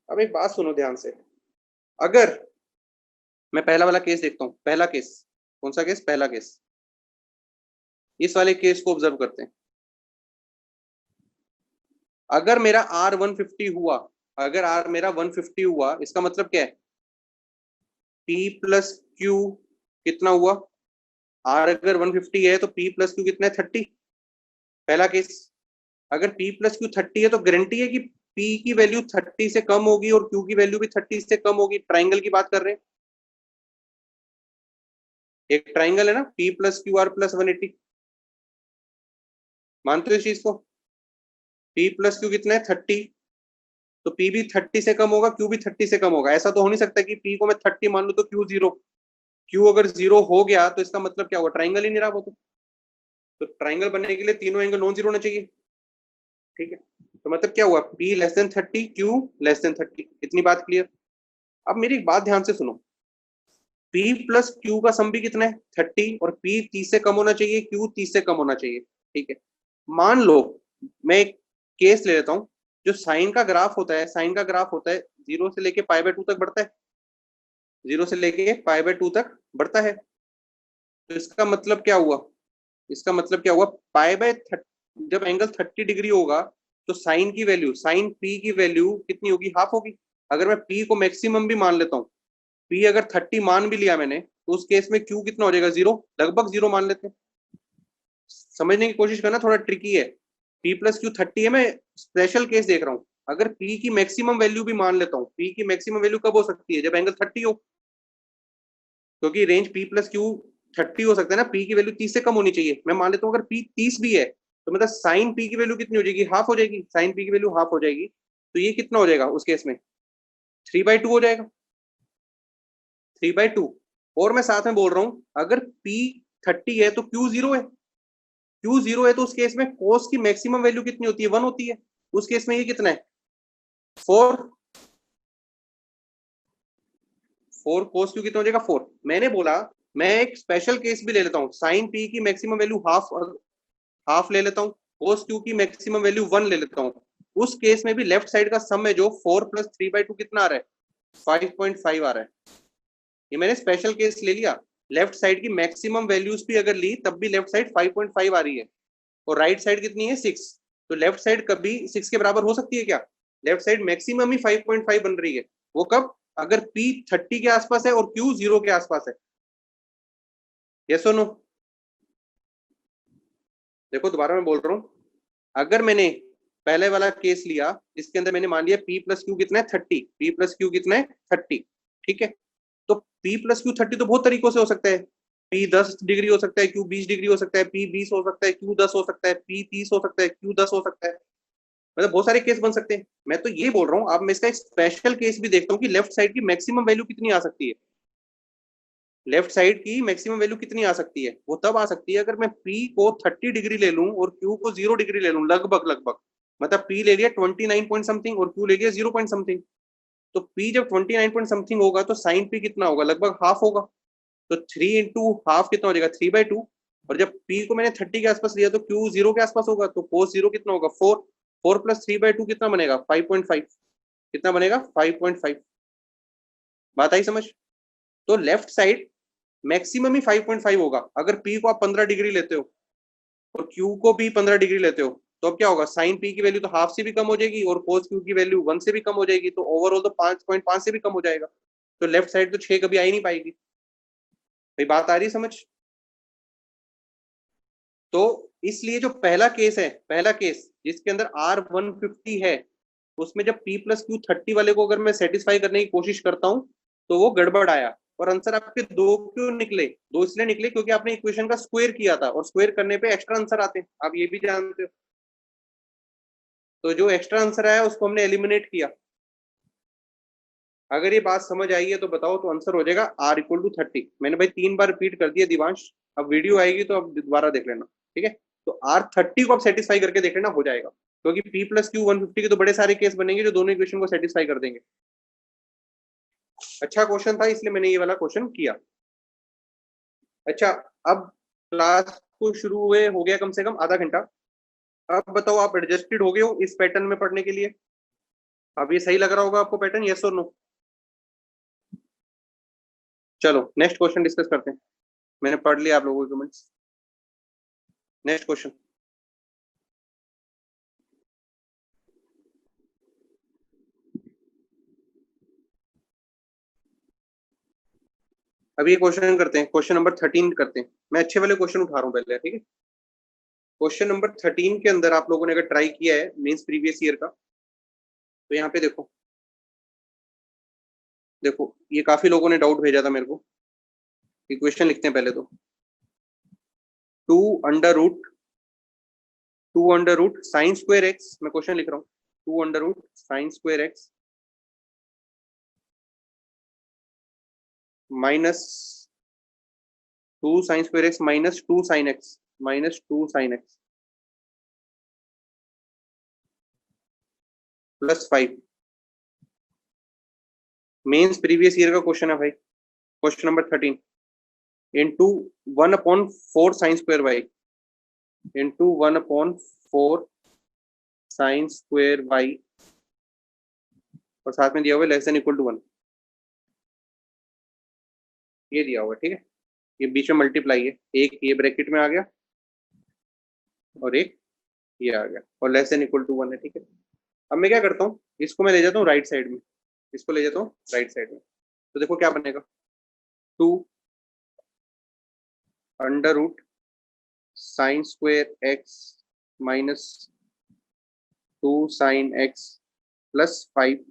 अब एक बात सुनो ध्यान से, अगर मैं पहला वाला केस देखता हूं, पहला केस कौन सा केस, पहला केस, इस वाले केस को ऑब्जर्व करते हैं। अगर मेरा r 150 हुआ, अगर r मेरा 150 हुआ, इसका मतलब क्या है p प्लस क्यू कितना हुआ, r अगर 150 है तो p प्लस क्यू कितना है 30। पहला केस, अगर p प्लस क्यू 30 है तो गारंटी है कि p की वैल्यू 30 से कम होगी और q की वैल्यू भी 30 से कम होगी। ट्राइंगल की बात कर रहे हैं, एक ट्राइंगल है ना p plus Q R plus 180। मानते हो इस चीज को? p प्लस क्यू कितना है 30, तो p भी 30 से कम होगा, q भी 30 से कम होगा। ऐसा तो हो नहीं सकता कि p को मैं 30 मान लू तो q 0। q अगर 0 हो गया तो इसका मतलब क्या हुआ, ट्राइंगल ही नहीं रहा वो तो ट्राइंगल बनने के लिए तीनों एंगल नॉन जीरो होना चाहिए। ठीक है, तो मतलब क्या हुआ, p less than 30, q less than 30। इतनी बात क्लियर? अब मेरी एक बात ध्यान से सुनो, p प्लस q का सम भी कितना है 30 और p 30 से कम होना चाहिए, q 30 से कम होना चाहिए। ठीक है, मान लो मैं एक केस ले लेता हूं, जो साइन का ग्राफ होता है, साइन का ग्राफ होता है 0 से लेके π/2 तक बढ़ता है, 0 से लेके π/2 तक बढ़ता है। तो इसका मतलब क्या हुआ, इसका मतलब क्या हुआ, जब एंगल 30 डिग्री होगा तो साइन की वैल्यू, साइन p की वैल्यू कितनी होगी, हाफ होगी। अगर मैं p को मैक्सिमम भी मान लेता हूँ, p अगर 30 मान भी लिया मैंने, तो उस केस में q कितना हो जाएगा 0, लगभग 0 मान लेते हैं। समझने की कोशिश करना, थोड़ा ट्रिकी है। p प्लस क्यू 30 है, मैं स्पेशल केस देख रहा हूँ। अगर p की मैक्सिमम वैल्यू भी मान लेता हूँ, p की मैक्सिमम वैल्यू कब हो सकती है, जब एंगल 30 हो, क्योंकि रेंज p प्लस क्यू 30 हो सकता है ना, p की वैल्यू 30 से कम होनी चाहिए। मैं मान लेता हूँ अगर p 30 भी है तो मतलब साइन p की वैल्यू कितनी हो जाएगी, हाफ हो जाएगी। साइन p की वैल्यू हाफ हो जाएगी, तो ये कितना हो जाएगा उस केस में 3/2 हो जाएगा, 3/2। और मैं साथ में बोल रहा हूँ अगर p 30 है तो q 0 है, q 0 है तो उस केस में cos की मैक्सिमम वैल्यू कितनी होती है 1 होती है। उस केस में ये कितना है 4, 4 cos q कितना हो जाएगा 4। मैंने बोला मैं एक स्पेशल केस भी ले लेता हूँ, साइन p की मैक्सिमम वैल्यू हाफ ले लेता हूँ, cos q की मैक्सिमम वैल्यू 1 ले लेता हूँ। उस केस में भी लेफ्ट साइड का सम है जो 4 प्लस 3/2 कितना आ रहा है 5.5 आ रहा है। ये मैंने स्पेशल केस ले लिया, लेफ्ट साइड की मैक्सिमम वैल्यूज भी अगर ली तब भी लेफ्ट साइड 5.5 आ रही है और राइट साइड कितनी है 6। तो लेफ्ट साइड कभी 6 के बराबर हो सकती है क्या, लेफ्ट साइड मैक्सिमम ही 5.5 बन रही है। वो कब, अगर P 30 के आसपास है और Q 0 के आसपास है? यस और नो? देखो दोबारा मैं बोल रहा हूं, अगर मैंने पहले वाला केस लिया जिसके अंदर मैंने मान लिया P प्लस क्यू कितना है 30, P प्लस क्यू कितना है 30, ठीक है, तो P प्लस क्यू 30 तो बहुत तरीकों से हो सकता है। P 10 डिग्री हो सकता है, Q 20 डिग्री हो सकता है, P 20 हो सकता है, Q 10 हो सकता है, P 30 हो सकता है, Q 10 हो सकता है। मतलब बहुत सारे केस बन सकते हैं। मैं तो ये बोल रहा हूँ, अब मैं इसका एक स्पेशल केस भी देखता हूँ कि लेफ्ट साइड की मैक्सिमम वैल्यू कितनी आ सकती है। लेफ्ट साइड की मैक्सिमम वैल्यू कितनी आ सकती है? वो तब आ सकती है अगर मैं P को 30 डिग्री ले लूं और Q को 0 डिग्री ले लूं, लगभग लगभग। मतलब P ले लिया 29 पॉइंट समथिंग और Q ले लिया 0 पॉइंट समथिंग। तो P जब 29 पॉइंट समथिंग होगा तो साइन P कितना होगा? लगभग हाफ होगा। तो 3 इंटू हाफ कितना हो जाएगा? 3/2। और जब P को मैंने 30 के आसपास लिया तो Q 0 के आसपास होगा, तो cos 0 कितना होगा? 4। 4 प्लस 3/2 कितना बनेगा? 5.5। कितना बनेगा? 5.5। बात आई समझ? तो लेफ्ट साइड मैक्सिमम ही 5.5 होगा अगर P को आप 15 डिग्री लेते हो और Q को भी 15 डिग्री लेते हो। तो अब क्या होगा? साइन P की वैल्यू तो हाफ से भी कम हो जाएगी और cos Q की वैल्यू 1 से भी कम हो जाएगी, तो ओवरऑल तो 5.5 से भी कम हो जाएगा। तो लेफ्ट साइड तो 6 कभी आ ही नहीं पाएगी। भाई बात आ रही समझ? तो इसलिए जो पहला केस है, पहला केस जिसके अंदर R150 है, उसमें जब P प्लस क्यू 30 वाले को अगर मैं सेटिस्फाई करने की कोशिश करता हूं तो वो गड़बड़ आया। और आंसर आपके दो क्यों निकले? दो इसलिए निकले क्योंकि आपने इक्वेशन का स्क्वायर किया था, और स्क्वायर करने पे एक्स्ट्रा आंसर आते हैं, आप ये भी जानते हो। तो जो एक्स्ट्रा आंसर आया उसको हमने एलिमिनेट किया। अगर ये बात समझ आई है तो बताओ, तो आंसर हो जाएगा R = 30। मैंने भाई 3 बार रिपीट कर दिया दिवांश, अब वीडियो आएगी तो अब दोबारा देख लेना, ठीक है। तो R30 को आप सेटिस्फाई करके देख लेना, हो जाएगा। क्योंकि P प्लस क्यू 150 के तो बड़े सारे केस बनेंगे जो दोनों इक्वेशन को सेटिस्फाई कर देंगे। अच्छा क्वेश्चन था इसलिए मैंने ये वाला क्वेश्चन किया। अच्छा, अब क्लास को शुरू हुए हो गया कम से कम आधा घंटा। अब बताओ, आप एडजस्टेड हो गए हो इस पैटर्न में पढ़ने के लिए? अब ये सही लग रहा होगा आपको पैटर्न, यस और नो? चलो नेक्स्ट क्वेश्चन डिस्कस करते हैं। मैंने पढ़ लिया आप लोगों के कमेंट्स। Next question. अभी ये क्वेश्चन करते हैं, क्वेश्चन नंबर 13 करते हैं। मैं अच्छे वाले क्वेश्चन उठा रहा हूँ पहले, ठीक है। क्वेश्चन नंबर 13 के अंदर आप लोगों ने अगर ट्राई किया है मीन्स प्रीवियस ईयर का, तो यहाँ पे देखो, देखो ये काफी लोगों ने डाउट भेजा था मेरे को। इक्वेशन लिखते हैं पहले तो। Two under root 2 under root sine square X, मैं क्वेश्चन लिख रहा हूँ। 2 under root sine square X minus 2 sine square X minus 2 sine X minus 2 sine X +5। Mains previous year का क्वेश्चन है भाई, question number 13। Into 1/4 sine square Y into 1/4 sine square Y, और साथ में दिया हुआ < 1। ये दिया हुआ है, ठीक है। ये बीच में मल्टीप्लाई है, एक ये ब्रैकेट में आ गया और एक ये आ गया, और < 1 है, ठीक है। अब मैं क्या करता हूँ, इसको मैं ले जाता हूँ राइट साइड में, इसको ले जाता हूँ राइट साइड में। तो देखो क्या बनेगा, 2 under root sine square X minus 2 sine X +5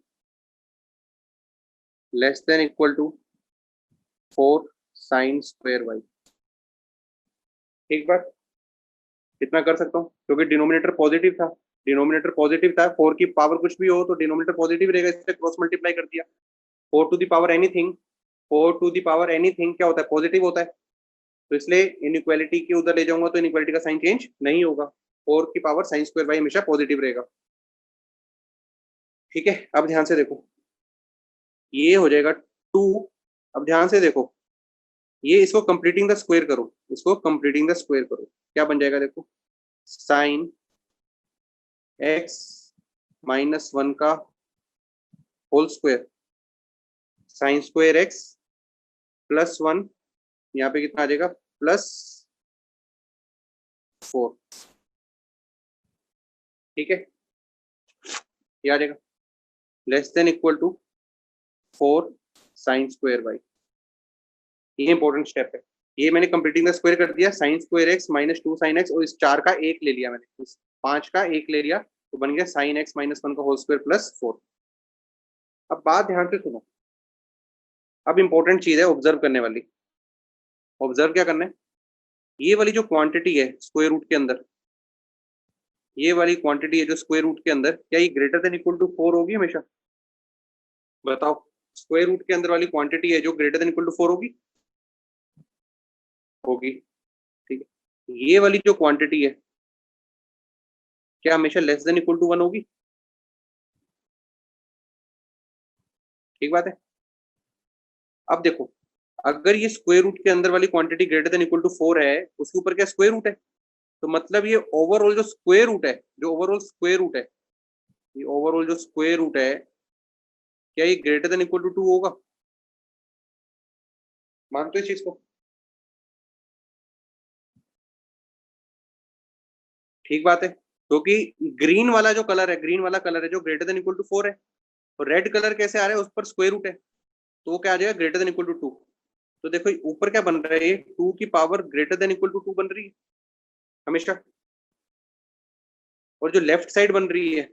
< 4 sine square Y. एक बार इतना कर सकता हूँ क्योंकि डिनोमिनेटर पॉजिटिव था, डिनोमिनेटर पॉजिटिव था, 4 की पावर कुछ भी हो तो डिनोमिनेटर पॉजिटिव रहेगा, इससे क्रॉस मल्टीप्लाई कर दिया। 4 to the power anything, 4 to the power anything क्या होता है? पॉजिटिव होता है। तो इसलिए इनइक्वालिटी के उधर ले जाऊंगा तो इनइक्वालिटी का साइन चेंज नहीं होगा। 4 की पावर साइन स्क्वायर वाई हमेशा पॉजिटिव रहेगा, ठीक है। अब ध्यान से देखो, ये हो जाएगा 2। अब ध्यान से देखो, ये इसको कंप्लीटिंग द स्क्वायर करो, इसको कंप्लीटिंग द स्क्वायर करो, क्या बन जाएगा देखो, साइन एक्स -1 का whole square sine square X +1, यहाँ पे कितना आ जाएगा +4, ठीक है। ये आ जाएगा < 2 4 साइन स्क्वायर वाई। ये इंपॉर्टेंट स्टेप है। ये मैंने कंप्लीटिंग द स्क्वायर कर दिया, sign square X minus 2 sine x, और इस 4 का 1 ले लिया मैंने, इस 5 का 1 ले लिया, तो बन गया साइन एक्स माइनस 1 का होल स्क्वायर प्लस 4। अब बात ध्यान से सुनो, अब इंपॉर्टेंट चीज है ऑब्जर्व करने वाली। ऑब्जर्व क्या करना है, ये वाली जो क्वांटिटी है स्क्वायर रूट के अंदर, ये वाली क्वांटिटी है जो स्क्वायर रूट के अंदर, क्या ये ग्रेटर देन इक्वल टू 4 होगी हमेशा? बताओ, स्क्वायर रूट के अंदर वाली क्वांटिटी है जो ग्रेटर देन इक्वल टू 4 होगी? होगी, ठीक है। ये वाली जो क्वांटिटी है क्या हमेशा लेस देन इक्वल टू 1 होगी? ठीक बात है। अब देखो, अगर ये स्क्वायर रूट के अंदर वाली quantity greater than equal to 4 है, उसके ऊपर क्या स्क्वायर रूट है, तो मतलब ये ओवरऑल जो स्क्वायर रूट है, जो ओवरऑल स्क्वायर रूट है, ये ओवरऑल जो स्क्वायर रूट है, क्या ये ग्रेटर देन इक्वल टू 2 होगा? मानते हो इस चीज को? ठीक बात है, क्योंकि ग्रीन वाला जो कलर है, ग्रीन वाला कलर है जो ग्रेटर देन इक्वल टू 4 है, और रेड कलर कैसे आ रहा है, उस पर स्क्वायर रूट है, तो वो क्या आ जाएगा, ग्रेटर देन इक्वल टू 2। तो देखो ऊपर क्या बन रहा है, ये 2 की power greater than equal to 2 बन रही है हमेशा। और जो लेफ्ट साइड बन रही है,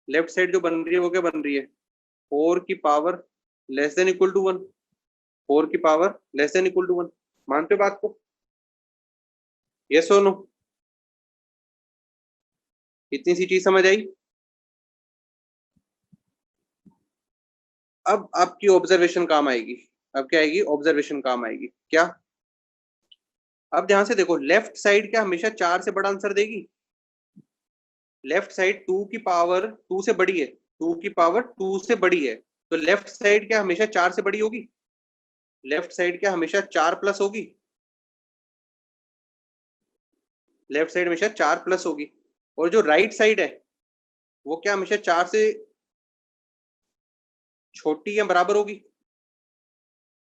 लेफ्ट साइड जो बन रही है वो क्या बन रही है, 4 की power less than equal to 1, 4 की power less than equal to 1। मानते हो बात को? यस और नो? इतनी सी चीज समझ आई? अब आपकी ऑब्जर्वेशन काम आएगी। अब क्या आएगी? ऑब्जर्वेशन काम आएगी। क्या? अब ध्यान से देखो, लेफ्ट साइड क्या हमेशा 4 से बड़ा आंसर देगी? लेफ्ट साइड 2 की पावर 2 से बड़ी है, 2 की पावर 2 से बड़ी है, तो लेफ्ट साइड क्या हमेशा 4 से बड़ी होगी? लेफ्ट साइड क्या हमेशा 4 प्लस होगी? लेफ्ट साइड हमेशा 4 प्लस होगी। और जो राइट साइड है वो क्या हमेशा 4 से छोटी या बराबर होगी?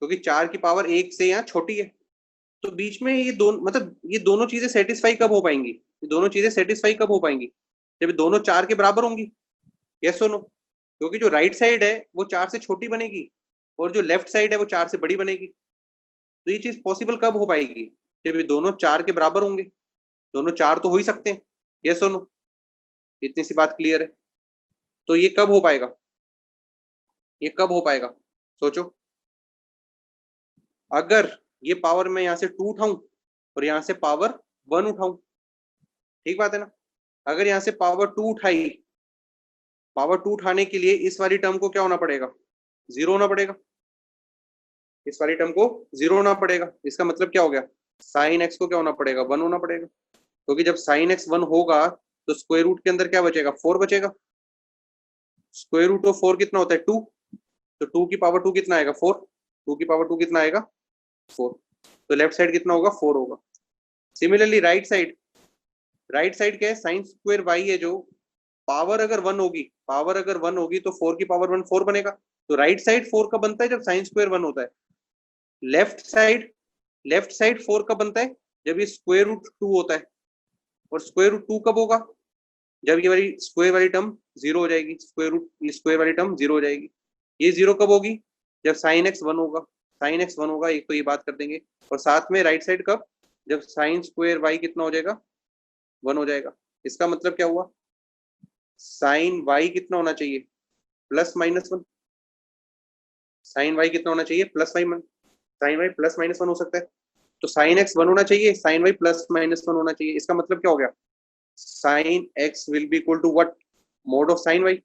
क्योंकि 4 की पावर 1 से यहाँ छोटी है। तो बीच में ये दोनों, मतलब ये दोनों चीजें सेटिस्फाई कब हो पाएंगी? ये दोनों चीजें सेटिस्फाई कब हो पाएंगी? जब दोनों 4 के बराबर होंगी। यस और नो? क्योंकि जो राइट साइड है वो 4 से छोटी बनेगी, और जो लेफ्ट साइड है वो 4 से बड़ी बनेगी। तो ये चीज पॉसिबल कब हो पाएगी? जब ये दोनों 4 के बराबर होंगे। दोनों 4 तो हो ही सकते हैं। यस और नो? इतनी सी बात क्लियर है? तो ये कब हो पाएगा? ये कब हो पाएगा? सोचो। अगर ये पावर मैं यहाँ से 2 उठाऊं और यहाँ से पावर 1 उठाऊं, ठीक बात है ना? अगर यहाँ से पावर 2 उठाई, पावर 2 उठाने के लिए इस वाली टर्म को क्या होना पड़ेगा? 0 होना पड़ेगा। इस वाली टर्म को 0 होना पड़ेगा। इसका मतलब क्या हो गया, साइन एक्स को क्या होना पड़ेगा? 1 होना पड़ेगा। क्योंकि जब साइन एक्स 1 होगा तो स्क्वायर रूट के अंदर क्या बचेगा? 4 बचेगा। स्क्वायर रूट ऑफ 4 कितना होता है? 2। तो 2 की पावर 2 कितना आएगा? 4। 2 की पावर 2 कितना आएगा? 4। तो लेफ्ट साइड कितना होगा? 4 होगा। Similarly right side, right side क्या है? साइन स्क्वायर वाई है, जो पावर अगर 1 होगी, पावर अगर 1 होगी तो 4 की पावर 1 4 बनेगा। तो राइट साइड 4 कब बनता है? जब साइन स्क्वायर 1 होता है। लेफ्ट साइड, लेफ्ट साइड 4 कब बनता है? जब ये स्क्वायर रूट 2 होता है। और स्क्वायर रूट 2 कब होगा? जब ये वाली स्क्वायर वाली टर्म 0 हो जाएगी। स्क्वायर रूट, ये स्क्वायर वाली टर्म 0 हो जाएगी। ये 0 कब होगी? जब साइन एक्स 1 होगा। साइन एक्स 1 होगा, एक तो ये बात कर देंगे। और साथ में राइट साइड कब? जब साइन स्क्वायर वाई कितना हो जाएगा? 1 हो जाएगा। इसका मतलब क्या हुआ? साइन वाई कितना होना चाहिए? Plus minus 1। साइन वाई कितना होना चाहिए? Plus Y. Sine Y plus minus 1 हो सकता है। तो साइन एक्स 1 होना चाहिए, साइन वाई प्लस माइनस 1 होना चाहिए। इसका मतलब क्या हो गया? Sine X will be equal to what? Mod of sine Y.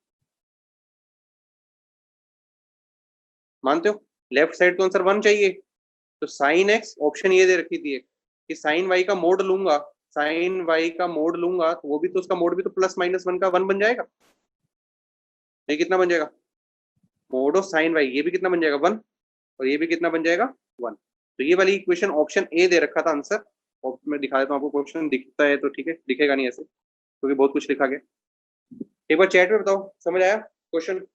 मानते हो? लेफ्ट साइड तो आंसर 1 चाहिए। तो साइन एक्स ऑप्शन ये दे रखी थी कि साइन वाई का मोड लूंगा, साइन वाई का मोड लूंगा तो वो भी तो, उसका मोड भी तो प्लस माइनस 1 का 1 बन जाएगा। ये कितना बन जाएगा? मोड ऑफ साइन वाई, ये भी कितना बन जाएगा? 1। और ये भी कितना बन जाएगा? 1। तो ये वाली इक्वेशन ऑप्शन ए दे रखा था आंसर। और मैं दिखा देता हूँ आपको, क्वेश्चन दिखता है तो ठीक है, दिखेगा नहीं ऐसे क्योंकि बहुत कुछ लिखा गया। एक बार चैट में बताओ, समझ आया क्वेश्चन?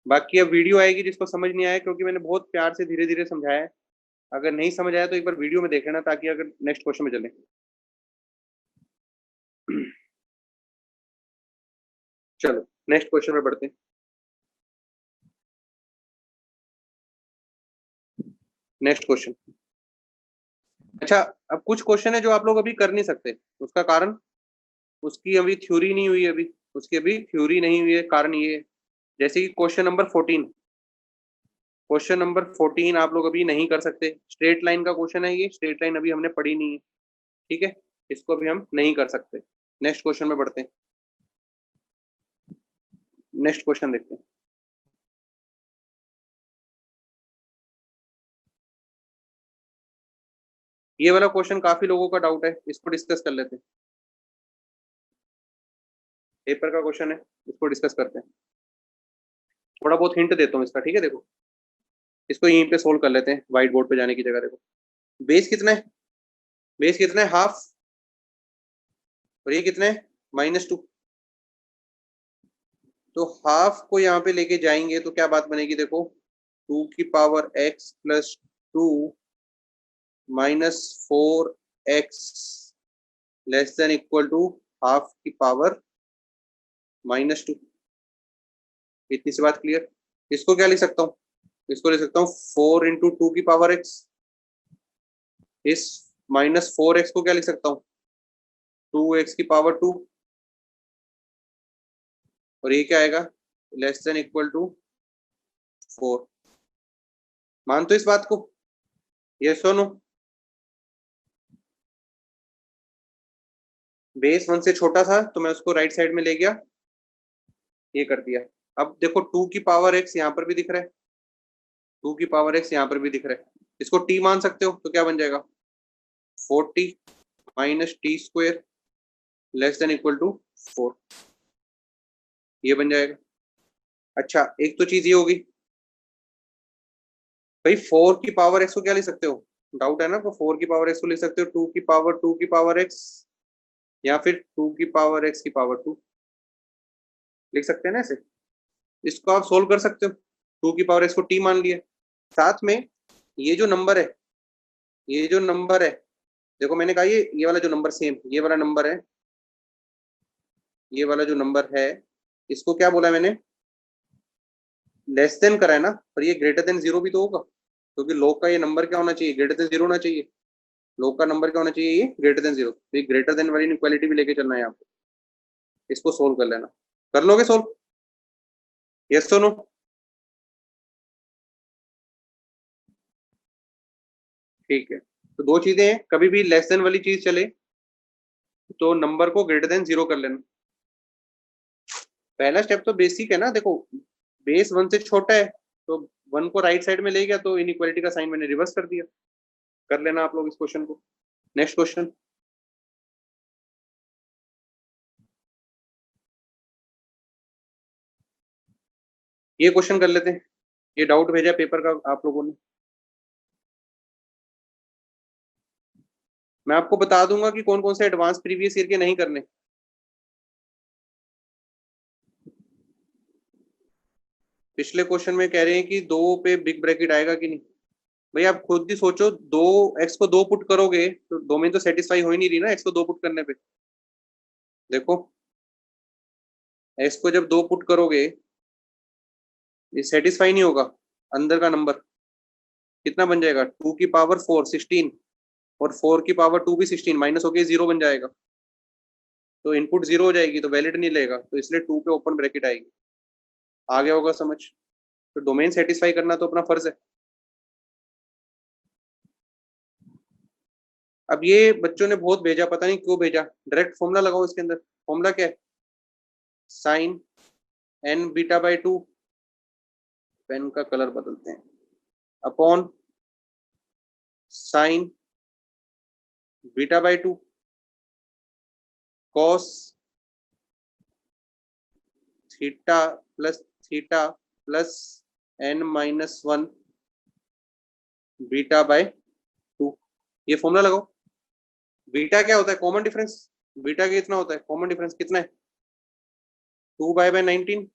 बाकी अब वीडियो आएगी जिसको समझ नहीं आया, क्योंकि मैंने बहुत प्यार से धीरे धीरे समझाया है। अगर नहीं समझ आया तो एक बार वीडियो में देख लेना, ताकि अगर नेक्स्ट क्वेश्चन में चले। चलो नेक्स्ट क्वेश्चन में बढ़ते हैं। Next question. अच्छा, अब कुछ क्वेश्चन है जो आप लोग अभी कर नहीं सकते, उसका कारण, उसकी अभी थ्योरी नहीं हुई, अभी उसकी अभी थ्योरी नहीं हुई है, कारण ये है। जैसे कि क्वेश्चन नंबर 14, क्वेश्चन नंबर 14 आप लोग अभी नहीं कर सकते। स्ट्रेट लाइन का क्वेश्चन है ये, स्ट्रेट लाइन अभी हमने पढ़ी नहीं है, ठीक है, इसको अभी हम नहीं कर सकते। नेक्स्ट क्वेश्चन में बढ़ते हैं। नेक्स्ट क्वेश्चन देखते हैं। ये वाला क्वेश्चन काफी लोगों का डाउट है, इसको डिस्कस कर लेते हैं। पेपर का क्वेश्चन है, इसको डिस्कस करते हैं। थोड़ा बहुत हिंट देता हूँ इसका, ठीक है। देखो, इसको यहीं पे सोल्व कर लेते हैं, व्हाइट बोर्ड पे जाने की जगह। देखो, बेस कितना है, बेस कितना है, हाफ, और ये कितना है, -2। तो हाफ को यहाँ पे लेके जाएंगे तो क्या बात बनेगी, देखो, 2 की पावर x + 2 -4x <= हाफ की पावर -2। इतनी सी बात क्लियर। इसको क्या लिख सकता हूँ, इसको लिख सकता हूँ 4 × 2 की पावर x। इस -4x को क्या लिख सकता हूँ, 2x की पावर 2। और ये क्या आएगा, <= 4। मान तो इस बात को, ये सुनो, बेस 1 से छोटा था तो मैं उसको राइट साइड में ले गया, ये कर दिया। अब देखो 2 की पावर x यहाँ पर भी दिख रहा है, 2 की पावर x यहाँ पर भी दिख रहा है। इसको t मान सकते हो तो क्या बन जाएगा, 40 -t² <= 4। ये बन जाएगा। अच्छा, एक तो चीज ये होगी भाई, 4 की पावर x को क्या लिख सकते हो, डाउट है ना, तो 4 की पावर x को लिख सकते हो 2 की पावर x, या फिर 2 की पावर x की पावर 2 लिख सकते हैं ना ऐसे। इसको आप सोल्व कर सकते हो, 2 की पावर x को t मान लिया। साथ में ये जो नंबर है, ये जो नंबर है, देखो मैंने कहा ये वाला जो नंबर सेम, ये वाला नंबर है, ये वाला जो नंबर है, इसको क्या बोला मैंने, लेस देन करा है ना, पर ये ग्रेटर देन 0 भी तो होगा, क्योंकि लॉग का ये नंबर क्या होना चाहिए, ग्रेटर देन 0 होना चाहिए। लॉग का नंबर क्या होना चाहिए, ये ग्रेटर देन 0। तो ये ग्रेटर देन वाली इक्वालिटी भी लेके चलना है यहाँ पे। इसको सोल्व कर लेना, कर लोगे सोल्व, यस तो नो। ठीक है, तो दो चीजें हैं, कभी भी लेस देन वाली चीज चले तो नंबर को ग्रेटर देन 0 कर लेना। पहला स्टेप तो बेसिक है ना, देखो, बेस 1 से छोटा है तो 1 को राइट साइड में ले गया तो इनइक्वालिटी का साइन मैंने रिवर्स कर दिया। कर लेना आप लोग इस क्वेश्चन को। Next question. ये क्वेश्चन कर लेते हैं, ये डाउट भेजा पेपर का आप लोगों ने। मैं आपको बता दूंगा कि कौन कौन से एडवांस प्रीवियस ईयर के नहीं करने। पिछले क्वेश्चन में कह रहे हैं कि 2 पे बिग ब्रैकेट आएगा कि नहीं। भाई आप खुद ही सोचो, 2x को 2 पुट करोगे तो डोमेन तो सेटिस्फाई हो ही नहीं रही ना, x को 2 पुट करने पे। देखो, x को जब 2 पुट करोगे, ये सेटिस्फाई नहीं होगा। अंदर का नंबर कितना बन जाएगा, 2 की पावर 4 16, और 4 की पावर 2 भी 16, माइनस होके 0 बन जाएगा। तो इनपुट 0 हो जाएगी तो वैलिड नहीं लेगा, तो इसलिए 2 पे ओपन ब्रैकेट आएगी। आ गया होगा समझ। तो डोमेन सेटिस्फाई करना तो अपना फर्ज है। अब ये बच्चों ने बहुत भेजा, पता नहीं क्यों भेजा। डायरेक्ट फॉर्मूला लगाओ इसके अंदर। फॉर्मूला क्या है, साइन n β/2, पेन का कलर बदलते हैं, upon sine β/2 cos theta plus theta plus n-1 β/2। ये फॉर्मूला लगाओ। बीटा क्या होता है, कॉमन डिफरेंस। बीटा कितना होता है, कॉमन डिफरेंस कितना है, 2π/19।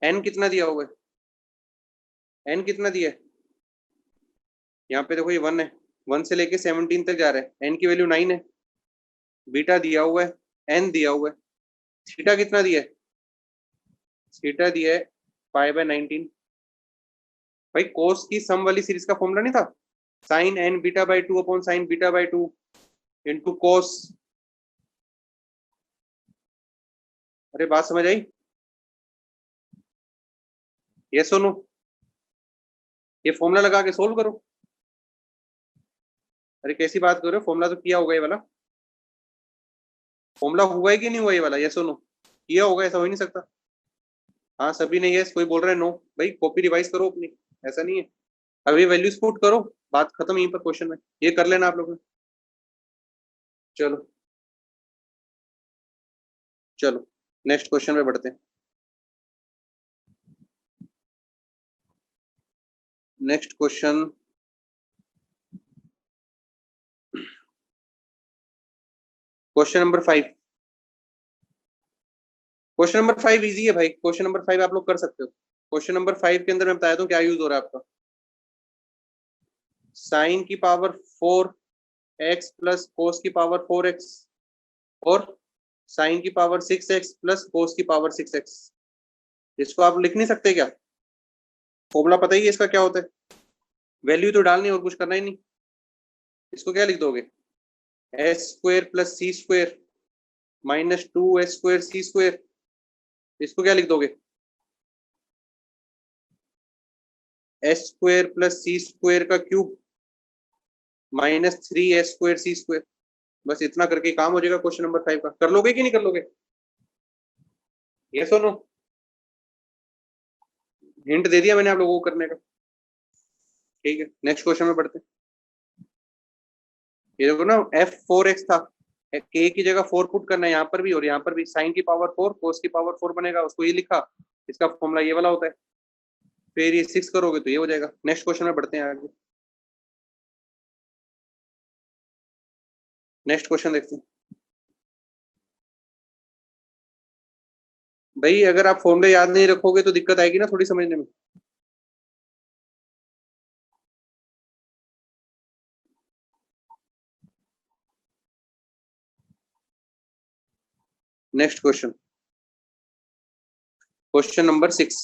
एन कितना दिया हुआ है, एन कितना दिया है, यहाँ पे देखो ये 1 है, 1 से लेके 17 तक जा रहा है, एन की वैल्यू 9 है। बीटा दिया हुआ है, एन दिया हुआ है, थीटा कितना दिया है? थीटा दिया है π/19। भाई कोस की सम वाली सीरीज का फॉर्मूला नहीं था, sine N beta by two upon sine beta by two into cos. अरे बात समझ आई? ये सुनो, ये फॉर्मूला लगा के सोल्व करो। अरे कैसी बात कर रहे हो, फॉर्मूला तो किया होगा ये वाला। फॉर्मूला हुआ है कि नहीं हुआ ये वाला, ये सुनो, किया होगा, ऐसा हो ही नहीं सकता। हाँ सभी ने यस, कोई बोल रहा है नो। भाई कॉपी रिवाइज करो अपनी, ऐसा नहीं है। अभी वैल्यूज पुट करो, बात खत्म यहीं पर क्वेश्चन में, ये कर लेना आप लोग ने। चलो चलो नेक्स्ट क्वेश्चन में बढ़ते हैं। Next question, question number 5। Question number 5 easy है भाई, क्वेश्चन नंबर 5 आप लोग कर सकते हो। क्वेश्चन नंबर 5 के अंदर मैं बताया दूं क्या यूज हो रहा है आपका। साइन की पावर 4x प्लस कोस की पावर 4x और साइन की पावर 6x प्लस कोस की पावर 6x। इसको आप लिख नहीं सकते क्या? फॉर्मूला पता ही है इसका क्या होता है, वैल्यू तो डालनी और कुछ करना ही नहीं। इसको क्या लिख दोगे, S square plus C square minus 2s square C square. इसको क्या लिख दोगे, S square plus C square का cube minus 3s square C square. बस इतना करके काम हो जाएगा क्वेश्चन नंबर 5 का। कर लोगे कि नहीं कर लोगे, ये सुनो, हिंट दे दिया मैंने आप लोगों को करने का। ठीक है नेक्स्ट क्वेश्चन में बढ़ते हैं। ये देखो ना, f4x था, k की जगह 4 पुट करना है यहाँ पर भी और यहाँ पर भी। साइन की पावर 4 कोस की पावर 4 बनेगा, उसको ये लिखा, इसका फॉर्मूला ये वाला होता है। फिर ये 6 करोगे तो ये हो जाएगा। नेक्स्ट क्वेश्चन में बढ़ते हैं आगे। नेक्स्ट क्वेश्चन देखते हैं। भाई अगर आप फॉर्मूले याद नहीं रखोगे तो दिक्कत आएगी ना थोड़ी समझने में। Next question, question number 6।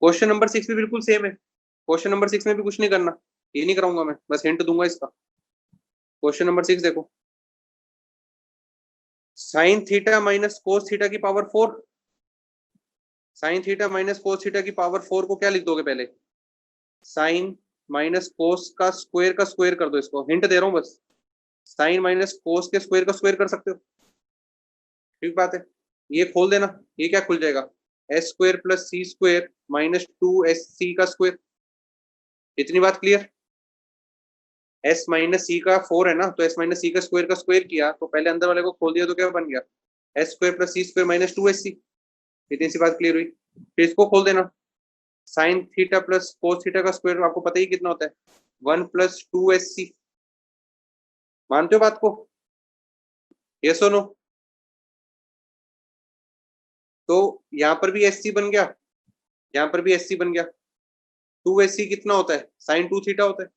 Question number 6 भी बिल्कुल सेम है। क्वेश्चन नंबर 6 में भी कुछ नहीं करना, ये नहीं कराऊंगा मैं, बस हिंट दूंगा इसका। क्वेश्चन नंबर 6 देखो, sine theta minus cos theta की power 4। Sine theta minus cos theta की पावर 4 को क्या लिख दोगे, पहले साइन माइनस कोस का स्क्वायर कर दो। इसको हिंट दे रहा हूँ बस, साइन माइनस कोस के स्क्वायर का स्क्वायर कर सकते हो। ठीक बात है, ये खोल देना, ये क्या खुल जाएगा, एस स्क्वायर प्लस सी स्क्वायर माइनस 2sc का स्क्वायर। इतनी बात क्लियर। एस माइनस सी का 4 है ना, तो एस माइनस सी का स्क्वायर किया तो पहले अंदर वाले को खोल दिया तो क्या बन गया, एस स्क्वायर प्लस सी स्क्वायर माइनस 2sc। इतनी सी बात क्लियर हुई। फिर इसको खोल देना, sine theta plus cos theta का स्क्वायर आपको पता ही कितना होता है, 1 प्लस 2sc। मानते हो बात को, ये सुनो। तो यहाँ पर भी एस सी बन गया, यहाँ पर भी एस सी बन गया। 2sc कितना होता है, साइन 2 थीटा होता है।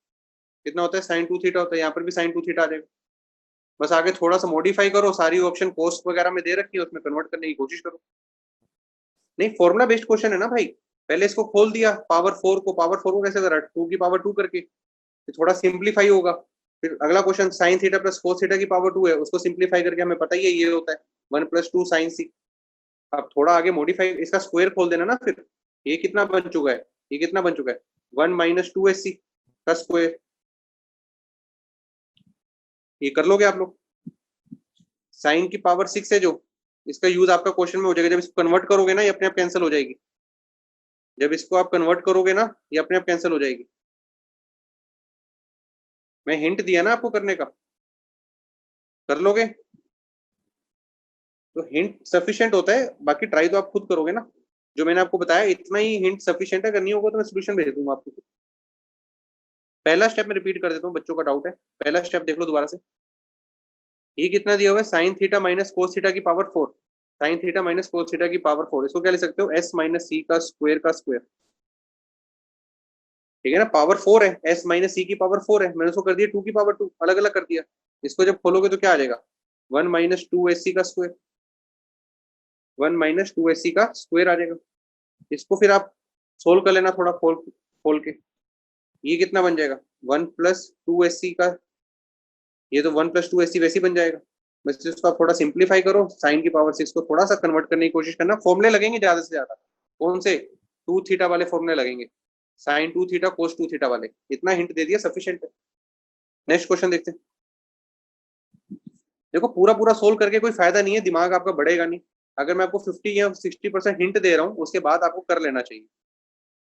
कितना होता है, साइन 2 थीटा होता है। यहाँ पर भी साइन 2 थीटा आ जाएगा। बस आगे थोड़ा सा मॉडिफाई करो, सारी ऑप्शन कोस्ट वगैरह में दे रखी है, उसमें कन्वर्ट करने की कोशिश करो। नहीं फॉर्मुला बेस्ड क्वेश्चन है ना भाई, पहले इसको खोल दिया, पावर 4 को कैसे करा, 2 की पावर 2 करके, थोड़ा सिंप्लीफाई होगा। फिर अगला question, sine theta plus cos theta की पावर 2 है, उसको सिंप्लीफाई करके हमें पता ही है ये होता है 1 प्लस 2 साइन सी। अब थोड़ा आगे मॉडिफाई, इसका स्क्वायर खोल देना ना। फिर ये कितना बन चुका है, ये कितना बन चुका है, 1 माइनस 2sc का स्क्वायर। ये कर लोगे आप लोग। साइन की पावर 6 है जो, इसका यूज आपका क्वेश्चन में हो जाएगा। जब इसको कन्वर्ट करोगे ना, ये अपने आप कैंसिल हो जाएगी। जब इसको आप कन्वर्ट करोगे ना, ये अपने आप कैंसिल हो जाएगी। मैं हिंट दिया ना आपको करने का, कर लोगे। तो हिंट सफिशिएंट होता है, बाकी ट्राई तो आप खुद करोगे ना। जो मैंने आपको बताया इतना ही हिंट सफिशिएंट है, अगर नहीं होगा तो मैं सोल्यूशन भेज दूंगा आपको। पहला स्टेप मैं रिपीट कर देता हूँ, बच्चों का डाउट है। पहला स्टेप देख लो दोबारा से। ये कितना दिया हुआ है, sine theta minus cos theta की power 4। Sine theta minus cos theta की पावर 4, इसको क्या लिख सकते हो, एस माइनस सी का स्क्वायर। ठीक है ना, पावर 4 है, एस माइनस सी की पावर 4 है, मैंने उसको कर दिया 2 की पावर 2, अलग अलग कर दिया। इसको जब खोलोगे तो क्या आ जाएगा, 1 माइनस 2ac का स्क्वायर, 1 - 2ac का स्क्वायर आ जाएगा। इसको फिर आप सोल्व कर लेना थोड़ा खोल खोल के, ये कितना बन जाएगा 1 + 2ac का, ये तो 1 + 2ac वैसे ही बन जाएगा। बस इसको आप थोड़ा सिंप्लीफाई करो, साइन की पावर 6 को थोड़ा सा कन्वर्ट करने की कोशिश करना, फॉर्मुले लगेंगे ज्यादा से ज्यादा, कौन से, 2 थीटा वाले फॉर्मुले लगेंगे, sin 2 थीटा cos 2 थीटा वाले, इतना हिंट दे दिया सफिशिएंट है। नेक्स्ट क्वेश्चन देखते हैं। देखो पूरा पूरा सोल्व करके कोई फायदा नहीं है, दिमाग आपका बढ़ेगा नहीं। अगर मैं आपको 50 या 60% हिंट दे रहा हूँ, उसके बाद आपको कर लेना चाहिए।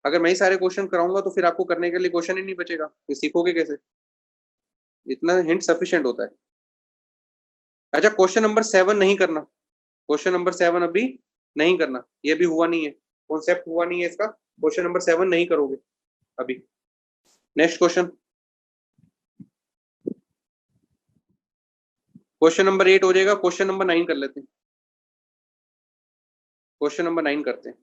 अगर मैं ही सारे क्वेश्चन कराऊंगा तो फिर आपको करने के लिए क्वेश्चन ही नहीं बचेगा, फिर सीखोगे कैसे। इतना हिंट सफिशिएंट होता है। अच्छा क्वेश्चन नंबर 7 नहीं करना, क्वेश्चन नंबर 7 अभी नहीं करना, ये भी हुआ नहीं है, कॉन्सेप्ट हुआ नहीं है इसका, क्वेश्चन नंबर 7 नहीं करोगे अभी। नेक्स्ट क्वेश्चन, क्वेश्चन नंबर 8 हो जाएगा, क्वेश्चन नंबर 9 कर लेते हैं, क्वेश्चन नंबर 9 करते हैं।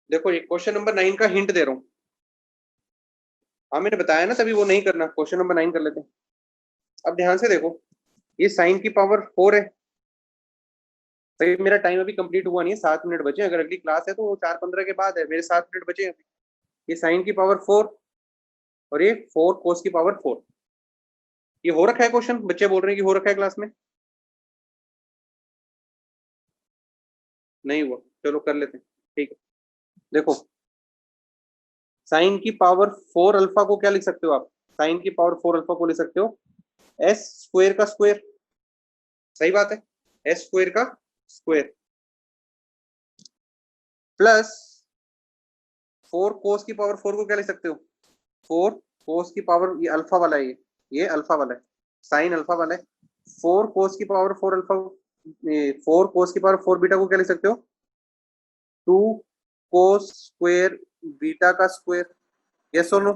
देखो ये क्वेश्चन नंबर 9 का हिंट दे रहा हूँ, हाँ मैंने बताया ना तभी वो नहीं करना, क्वेश्चन नंबर 9 कर लेते हैं। अब ध्यान से देखो, ये साइन की पावर 4 है, भाई मेरा टाइम अभी कंप्लीट हुआ नहीं है, 7 मिनट बचे, अगर अगली क्लास है तो 4:15 के बाद है, मेरे 7 मिनट बचे हैं। ये साइन की पावर 4 और ये 4 कोस की पावर 4, ये हो रखा है क्वेश्चन, बच्चे बोल रहे हैं कि हो रखा है क्लास में, नहीं हुआ, चलो कर लेते हैं, ठीक है। देखो साइन की पावर 4 अल्फा को क्या लिख सकते हो आप, साइन की पावर 4 अल्फा को लिख सकते हो एस स्क्वायर का स्क्वायर, सही बात है, एस स्क्वायर का स्क्वायर प्लस 4 कोस की पावर 4 को क्या लिख सकते हो, 4 कोस की पावर, ये अल्फा वाला है, ये अल्फा वाला है, साइन अल्फा वाला है, 4 कोस की पावर 4 अल्फा, 4 कोस की पावर 4 बीटा को क्या लिख सकते हो, 2 कोस स्क्वायर बीटा का स्क्वायर, यस और नो।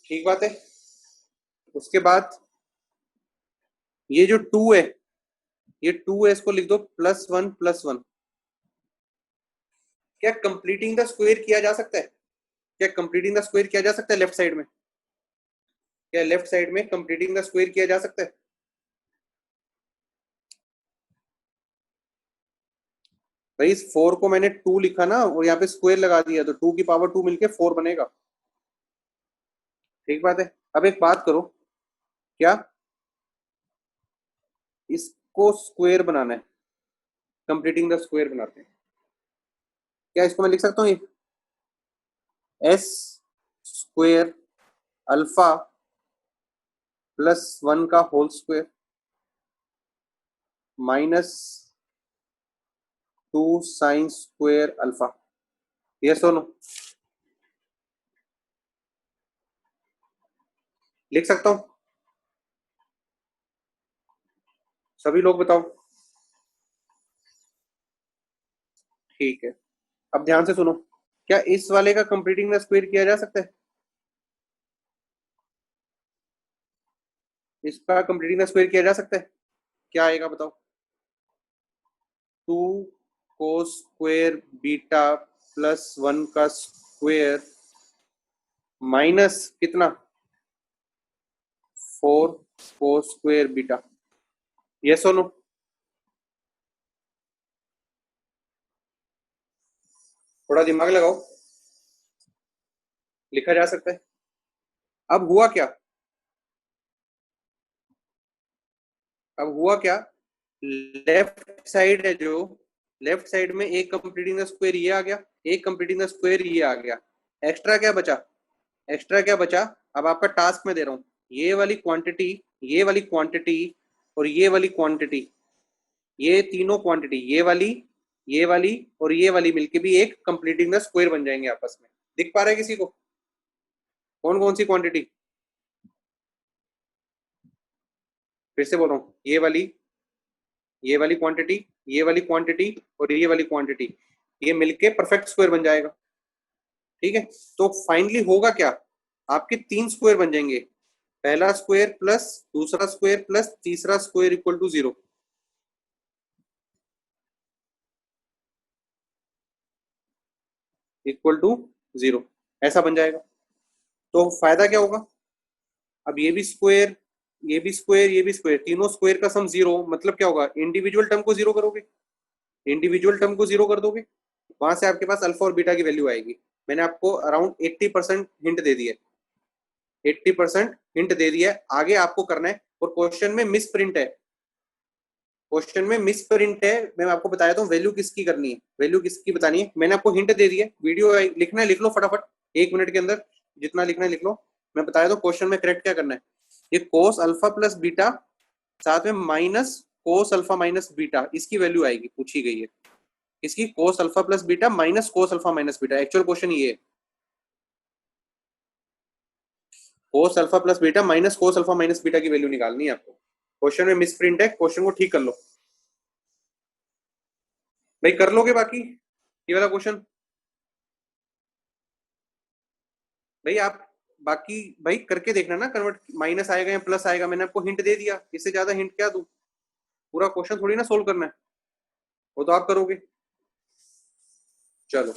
ठीक बात है। उसके बाद ये जो 2 है, ये 2 है, इसको लिख दो +1 + 1। क्या कंप्लीटिंग द स्क्वायर किया जा सकता है, क्या कंप्लीटिंग द स्क्वायर किया जा सकता है लेफ्ट साइड में, क्या लेफ्ट साइड में कंप्लीटिंग द स्क्वायर किया जा सकता है। भाई इस 4 को मैंने 2 लिखा ना और यहाँ पे स्क्वायर लगा दिया, तो 2 की पावर 2 मिलके 4 बनेगा, ठीक बात है। अब एक बात करो, क्या इसको स्क्वायर बनाना है, कंप्लीटिंग द स्क्वायर बनाते हैं, क्या इसको मैं लिख सकता हूँ, एस स्क्वायर अल्फा +1 का whole square -2 sine square alpha, ये सुनो लिख सकता हूँ, सभी लोग बताओ, ठीक है। अब ध्यान से सुनो, क्या इस वाले का कंप्लीटिंग द स्क्वायर किया जा सकता है, इसका कंप्लीटिंग द स्क्वायर किया जा सकता है, क्या आएगा बताओ, 2 कोस स्क्वायर बीटा +1 का स्क्वायर माइनस कितना 4 कोस स्क्वायर बीटा, यस और नो। थोड़ा दिमाग लगाओ, लिखा जा सकता है। अब हुआ क्या, अब हुआ क्या, लेफ्ट साइड है जो, लेफ्ट साइड में एक कंप्लीटिंग द स्क्वायर ये आ गया, एक कंप्लीटिंग द स्क्वायर ये आ गया, एक्स्ट्रा क्या बचा, एक्स्ट्रा क्या बचा, अब आपका टास्क में दे रहा हूं, ये वाली क्वांटिटी, ये वाली क्वांटिटी और ये वाली क्वांटिटी, ये तीनों क्वांटिटी, ये वाली और ये वाली मिलके भी एक कंप्लीटिंग द स्क्वायर बन जाएंगे आपस में, दिख पा रहा है किसी को, कौन कौन सी क्वांटिटी, फिर से बोल रहा हूँ, ये वाली क्वांटिटी, ये वाली क्वांटिटी और ये वाली क्वांटिटी, ये मिलके परफेक्ट स्क्वायर बन जाएगा, ठीक है। तो फाइनली होगा क्या, आपके 3 स्क्वायर बन जाएंगे, पहला स्क्वायर प्लस दूसरा स्क्वायर प्लस तीसरा square equal to 0, equal to 0, ऐसा बन जाएगा। तो फायदा क्या होगा, अब ये भी स्क्वायर, ये भी स्क्वायर, ये भी स्क्वायर, तीनों स्क्वायर का सम 0, मतलब क्या होगा, इंडिविजुअल टर्म को 0 करोगे, इंडिविजुअल टर्म को 0 कर दोगे, वहां से आपके पास अल्फा और बीटा की वैल्यू आएगी। मैंने आपको अराउंड 80% हिंट दे दिया, 80% हिंट दे दिया है, आगे आपको करना है। और क्वेश्चन में मिस प्रिंट है, क्वेश्चन में मिस प्रिंट है, मैं आपको बताया था वैल्यू किसकी करनी है, वैल्यू किसकी बतानी है, मैंने आपको हिंट दे दी है। वीडियो लिखना है लिख लो फटाफट, 1 मिनट के अंदर जितना लिखना है लिख लो। मैं बताया था क्वेश्चन में करेक्ट क्या करना है, ये कोस अल्फा प्लस बीटा साथ में minus cos alpha minus beta, इसकी वैल्यू आएगी, पूछी गई है इसकी, कोस alpha plus beta minus cos alpha minus beta, actual question ये है, कोस alpha plus beta minus cos alpha minus beta की वैल्यू निकालनी है आपको। क्वेश्चन में मिस प्रिंट है, क्वेश्चन को ठीक कर लो भाई, कर लोगे बाकी ये वाला क्वेश्चन भाई आप, बाकी भाई करके देखना ना, कन्वर्ट माइनस आएगा या प्लस आएगा, मैंने आपको हिंट दे दिया, इससे ज्यादा हिंट क्या दूं, पूरा क्वेश्चन थोड़ी ना सोल्व करना है, वो तो आप करोगे। चलो,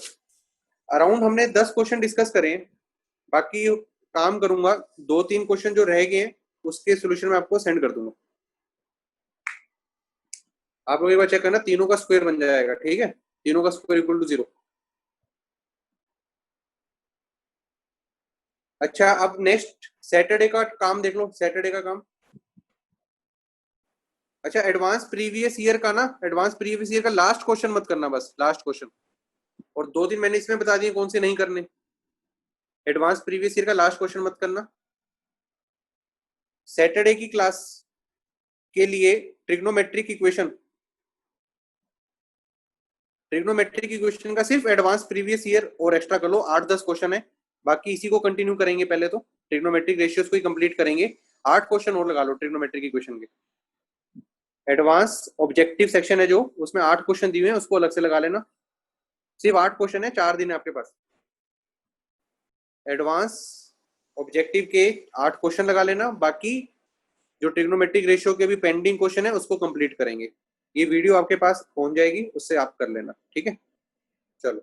अराउंड हमने 10 क्वेश्चन डिस्कस करे हैं, बाकी काम करूंगा, 2-3 क्वेश्चन जो रह गए हैं उसके सोल्यूशन में आपको सेंड कर दूंगा। आप लोग एक बार चेक करना, तीनों का स्क्वायर बन जाएगा, ठीक है, तीनों का स्क्वायर इक्वल टू 0। अच्छा, अब नेक्स्ट सैटरडे का काम देख लो, सैटरडे का काम। अच्छा, एडवांस प्रीवियस ईयर का ना, एडवांस प्रीवियस ईयर का लास्ट क्वेश्चन मत करना, बस लास्ट क्वेश्चन, और 2 दिन मैंने इसमें बता दिए कौन से नहीं करने। एडवांस प्रीवियस ईयर का लास्ट क्वेश्चन मत करना। सैटरडे की क्लास के लिए ट्रिग्नोमेट्रिक इक्वेशन, ट्रिग्नोमेट्रिक इक्वेशन का सिर्फ एडवांस प्रीवियस ईयर और एक्स्ट्रा कर लो, 8-10 क्वेश्चन है, बाकी इसी को कंटिन्यू करेंगे, पहले तो ट्रिग्नोमेट्रिक रेशियोज को ही कंप्लीट करेंगे, 8 क्वेश्चन और लगा लो ट्रिग्नोमेट्रिक इक्वेशन के। एडवांस ऑब्जेक्टिव सेक्शन है जो, उसमें 8 क्वेश्चन दिए हैं, उसको अलग से लगा लेना, सिर्फ 8 क्वेश्चन है, 4 दिन है आपके पास। एडवांस ऑब्जेक्टिव के 8 क्वेश्चन लगा लेना, बाकी जो ट्रिग्नोमेट्रिक रेशियो के भी पेंडिंग क्वेश्चन है उसको कंप्लीट करेंगे। ये वीडियो आपके पास पहुंच जाएगी, उससे आप कर लेना, ठीक है। चलो।